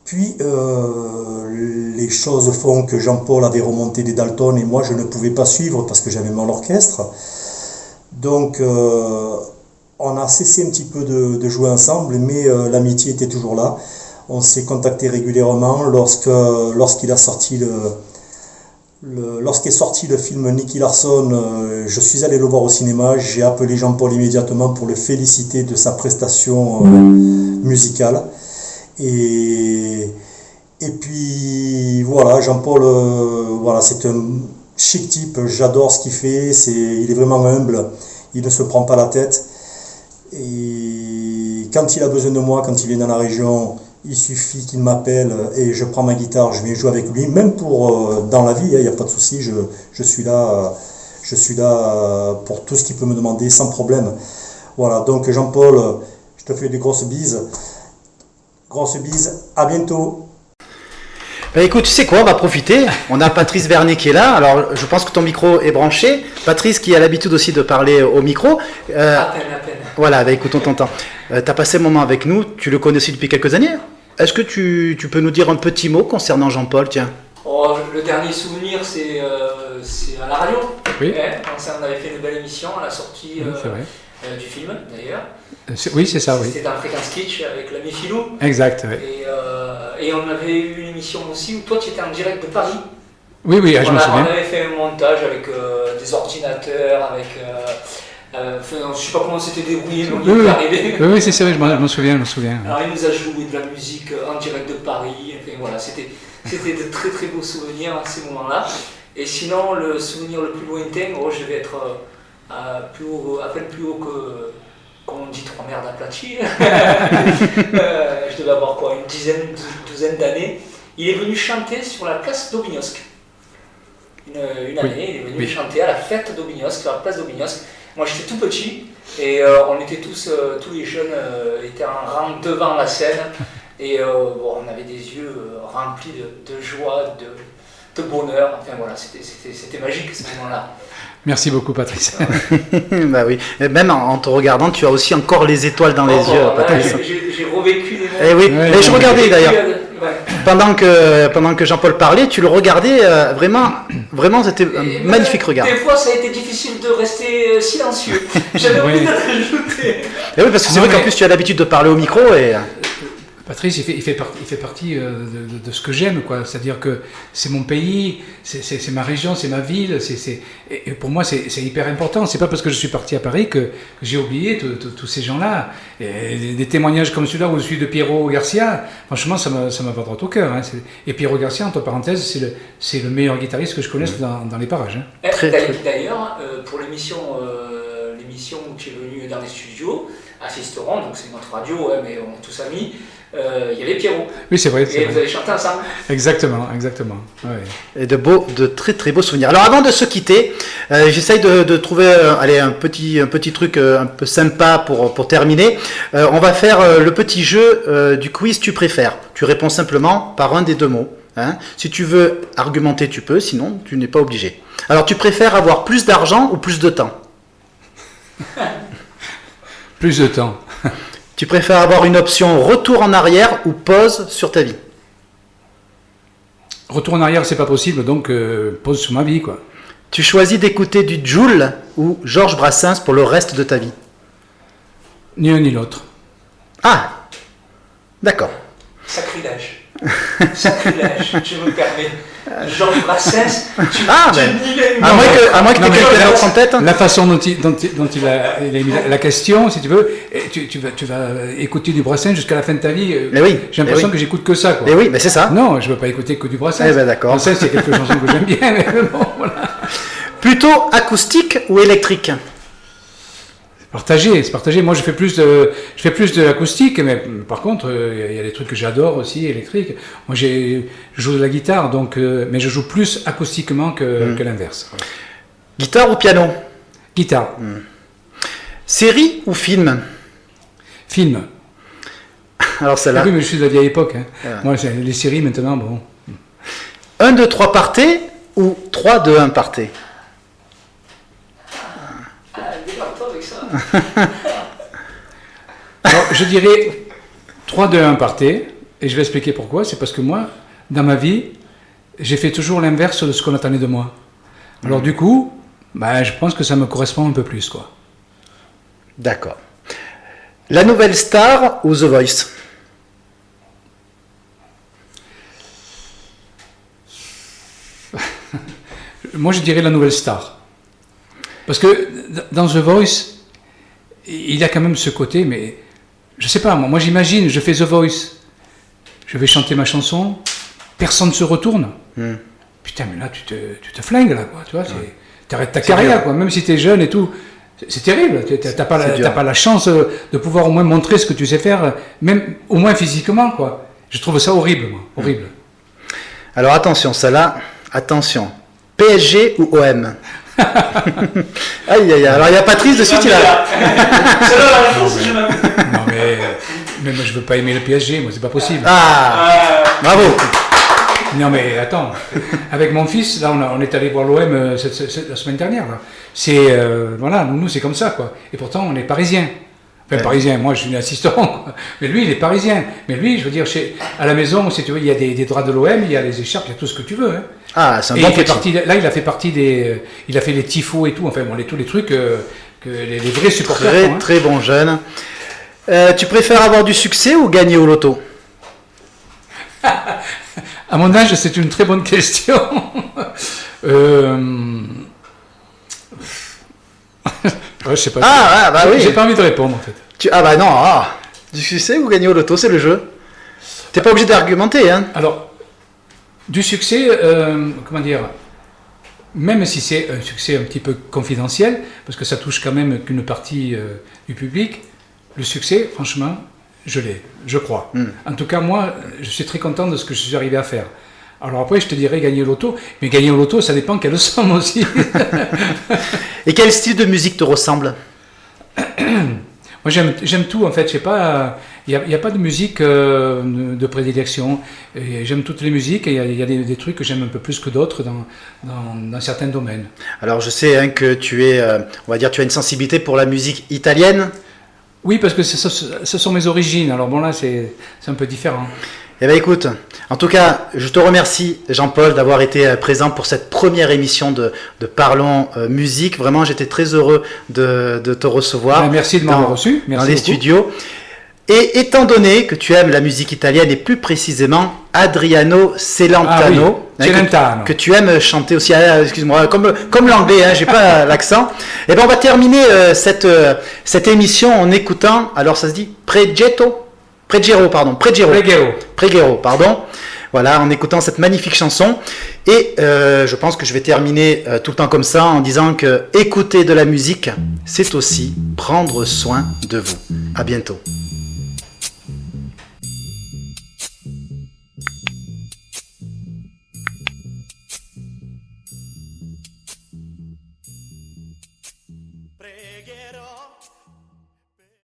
Speaker 16: Puis les choses font que Jean-Paul avait remonté des Dalton et moi je ne pouvais pas suivre parce que j'avais mon orchestre. Donc on a cessé un petit peu de jouer ensemble, mais l'amitié était toujours là. On s'est contacté régulièrement lorsqu'il a sorti lorsqu'est sorti le film Nicky Larson. Je suis allé le voir au cinéma, j'ai appelé Jean-Paul immédiatement pour le féliciter de sa prestation musicale. Et puis voilà, Jean-Paul, voilà, c'est un chic type, j'adore ce qu'il fait, il est vraiment humble, il ne se prend pas la tête. Et quand il a besoin de moi, quand il vient dans la région, il suffit qu'il m'appelle et je prends ma guitare, je viens jouer avec lui, même pour dans la vie, il n'y a pas de souci, je suis là pour tout ce qu'il peut me demander sans problème. Voilà, donc Jean-Paul, je te fais des grosses bises. Grosse bise, à bientôt.
Speaker 1: Ben écoute, tu sais quoi, on va profiter. On a Patrice Vernet qui est là. Alors, je pense que ton micro est branché. Patrice qui a l'habitude aussi de parler au micro.
Speaker 17: À peine.
Speaker 1: Voilà, ben écoute, on t'entend. Tu as passé un moment avec nous. Tu le connais aussi depuis quelques années. Est-ce que tu peux nous dire un petit mot concernant Jean-Paul, tiens?
Speaker 17: Oh, le dernier souvenir, c'est à la radio.
Speaker 2: Oui.
Speaker 17: On avait fait une belle émission à la sortie du film, d'ailleurs.
Speaker 2: Oui, c'est ça, oui.
Speaker 17: C'était un Fréquence Kitsch avec l'ami Philou.
Speaker 2: Exact, oui.
Speaker 17: Et on avait eu une émission aussi où toi, tu étais en direct de Paris.
Speaker 2: Oui, je me souviens.
Speaker 17: On avait fait un montage avec des ordinateurs, avec... je ne sais pas comment c'était débrouillé, mais on y est arrivé.
Speaker 2: Oui, c'est vrai, je m'en souviens.
Speaker 17: Alors, il nous a joué de la musique en direct de Paris. Enfin, voilà, c'était de très très beaux souvenirs à ces moments-là. Et sinon, le souvenir le plus lointain, je devais être à peine plus haut que, comme on dit, 3 merdes aplaties. Je devais avoir quoi, une douzaine d'années. Il est venu chanter sur la place d'Aubignosc. Une année, il est venu chanter à la fête d'Aubignosc, sur la place d'Aubignosc. Moi j'étais tout petit et on était tous les jeunes étaient en rang devant la scène et on avait des yeux remplis de joie, de bonheur. Enfin voilà, c'était magique ce moment-là.
Speaker 2: Merci beaucoup, Patrice.
Speaker 1: Bah oui, et même en te regardant, tu as aussi encore les étoiles dans les yeux, Patrice.
Speaker 17: J'ai revécu les moments.
Speaker 1: Et oui, et je regardais d'ailleurs. Pendant que Jean-Paul parlait, tu le regardais vraiment, c'était un magnifique regard.
Speaker 17: Des fois, ça a été difficile de rester silencieux. J'avais envie de rajouter.
Speaker 1: Et oui, parce que c'est vrai qu'en plus, tu as l'habitude de parler au micro et...
Speaker 2: Patrice, il fait partie de ce que j'aime, quoi. C'est-à-dire que c'est mon pays, c'est ma région, c'est ma ville. Et pour moi, c'est hyper important. C'est pas parce que je suis parti à Paris que j'ai oublié tous ces gens-là. Et des témoignages comme celui-là où je suis de Pierrot Garcia, franchement, ça me va droit au cœur. Hein. Et Pierrot Garcia, entre parenthèses, c'est le meilleur guitariste que je connaisse dans les parages. Hein.
Speaker 17: D'ailleurs, pour l'émission où tu es venu dans les studios, à Sisteron, donc c'est notre radio, mais on est tous amis. Il y avait Pierrot.
Speaker 2: Oui, c'est vrai.
Speaker 17: Et vous avez chanté ensemble.
Speaker 2: Exactement. Ouais.
Speaker 1: Et de très très beaux souvenirs. Alors avant de se quitter, j'essaye de trouver un petit truc un peu sympa pour terminer. On va faire le petit jeu du quiz tu préfères. Tu réponds simplement par un des deux mots. Hein. Si tu veux argumenter, tu peux, sinon tu n'es pas obligé. Alors tu préfères avoir plus d'argent ou plus de temps?
Speaker 2: Plus de temps.
Speaker 1: Tu préfères avoir une option retour en arrière ou pause sur ta vie?
Speaker 2: Retour en arrière, c'est pas possible, donc pause sur ma vie, quoi.
Speaker 1: Tu choisis d'écouter du Jul ou Georges Brassens pour le reste de ta vie?
Speaker 2: Ni l'un ni l'autre.
Speaker 1: Ah, d'accord.
Speaker 17: Sacrilège, je me permets. Georges Brassens,
Speaker 1: à moins que tu aies quelqu'un d'autre en tête.
Speaker 2: La façon dont il a mis la question, si tu veux, tu vas écouter du Brassens jusqu'à la fin de ta vie. J'ai l'impression que j'écoute que ça, quoi.
Speaker 1: Et oui, mais c'est ça.
Speaker 2: Non, je ne veux pas écouter que du Brassens.
Speaker 1: D'accord.
Speaker 2: Brassens, c'est quelques chansons que j'aime bien, mais bon, voilà.
Speaker 1: Plutôt acoustique ou électrique?
Speaker 2: C'est partagé. Moi, je fais plus de l'acoustique, mais par contre, il y a des trucs que j'adore aussi, électriques. Moi, je joue de la guitare, donc, mais je joue plus acoustiquement que l'inverse. Voilà.
Speaker 1: Guitare ou piano?
Speaker 2: Guitare.
Speaker 1: Série ou film?
Speaker 2: Film.
Speaker 1: Alors celle-là.
Speaker 2: Oui, mais je suis de la vieille époque. Hein. Ah. Moi, les séries maintenant, bon.
Speaker 1: 1, 2, 3 partez ou 3, 2, 1 partez?
Speaker 2: Alors, je dirais 3, 2, 1 partez, et je vais expliquer pourquoi. C'est parce que moi, dans ma vie, j'ai fait toujours l'inverse de ce qu'on attendait de moi. Alors du coup, je pense que ça me correspond un peu plus, quoi.
Speaker 1: D'accord. La Nouvelle Star ou The Voice?
Speaker 2: Moi, je dirais La Nouvelle Star. Parce que dans The Voice, il y a quand même ce côté, mais je sais pas, moi j'imagine, je fais The Voice, je vais chanter ma chanson, personne ne se retourne. Putain, mais là tu te flingues, là, quoi, tu vois, t'arrêtes ta carrière, quoi, même si t'es jeune et tout. C'est terrible, t'as pas la chance de pouvoir au moins montrer ce que tu sais faire, même au moins physiquement, quoi. Je trouve ça horrible, moi, horrible.
Speaker 1: Alors attention, ça là, attention. PSG ou OM? Aïe, alors il y a Patrice de suite, il a...
Speaker 2: Non mais moi je veux pas aimer le PSG, moi c'est pas possible.
Speaker 1: Ah, bravo.
Speaker 2: Non mais attends, avec mon fils, là on est allé voir l'OM la semaine dernière. Là. C'est voilà, nous c'est comme ça quoi. Et pourtant on est parisiens. Enfin parisien, moi je suis assistant, quoi. Mais lui il est parisien. Mais lui, je veux dire, à la maison, si tu veux, il y a des draps de l'OM, il y a les écharpes, il y a tout ce que tu veux. Hein.
Speaker 1: Ah, c'est un
Speaker 2: et
Speaker 1: bon
Speaker 2: il fait
Speaker 1: petit.
Speaker 2: partie. Là, il a fait partie des. Il a fait les tifos et tout. Enfin bon, tous les trucs que les vrais supporters
Speaker 1: Très
Speaker 2: font, hein.
Speaker 1: très bon jeune. Tu préfères avoir du succès ou gagner au loto?
Speaker 2: À mon âge, c'est une très bonne question. Je sais pas.
Speaker 1: Bah oui.
Speaker 2: J'ai pas envie de répondre en fait.
Speaker 1: Ah bah non, du succès ou gagner au loto, c'est le jeu. T'es pas obligé d'argumenter, hein.
Speaker 2: Alors, du succès, comment dire, même si c'est un succès un petit peu confidentiel, parce que ça touche quand même qu'une partie du public, le succès, franchement, je l'ai, je crois. En tout cas, moi, je suis très content de ce que je suis arrivé à faire. Alors après, je te dirais gagner au loto, mais gagner au loto, ça dépend quelle somme aussi.
Speaker 1: Et quel style de musique te ressemble?
Speaker 2: Moi, j'aime tout, en fait. Je sais pas, il n'y a pas de musique de prédilection. J'aime toutes les musiques et il y a des trucs que j'aime un peu plus que d'autres dans certains domaines.
Speaker 1: Alors, je sais hein, que tu es, on va dire, tu as une sensibilité pour la musique italienne.
Speaker 2: Oui, parce que ce sont mes origines. Alors bon, là, c'est un peu différent.
Speaker 1: Eh bien écoute, en tout cas, je te remercie Jean-Paul d'avoir été présent pour cette première émission de Parlons Musique. Vraiment, j'étais très heureux de te recevoir.
Speaker 2: Merci de m'avoir reçu. Merci
Speaker 1: dans les
Speaker 2: beaucoup.
Speaker 1: studios. Et étant donné que tu aimes la musique italienne et plus précisément Adriano Celentano,
Speaker 2: Celentano.
Speaker 1: Que tu aimes chanter aussi, excuse-moi, comme l'anglais, hein, j'ai pas l'accent. Et ben on va terminer cette émission en écoutant, alors ça se dit Preghiero, pardon. Voilà, en écoutant cette magnifique chanson. Et je pense que je vais terminer tout le temps comme ça en disant que écouter de la musique, c'est aussi prendre soin de vous. À bientôt.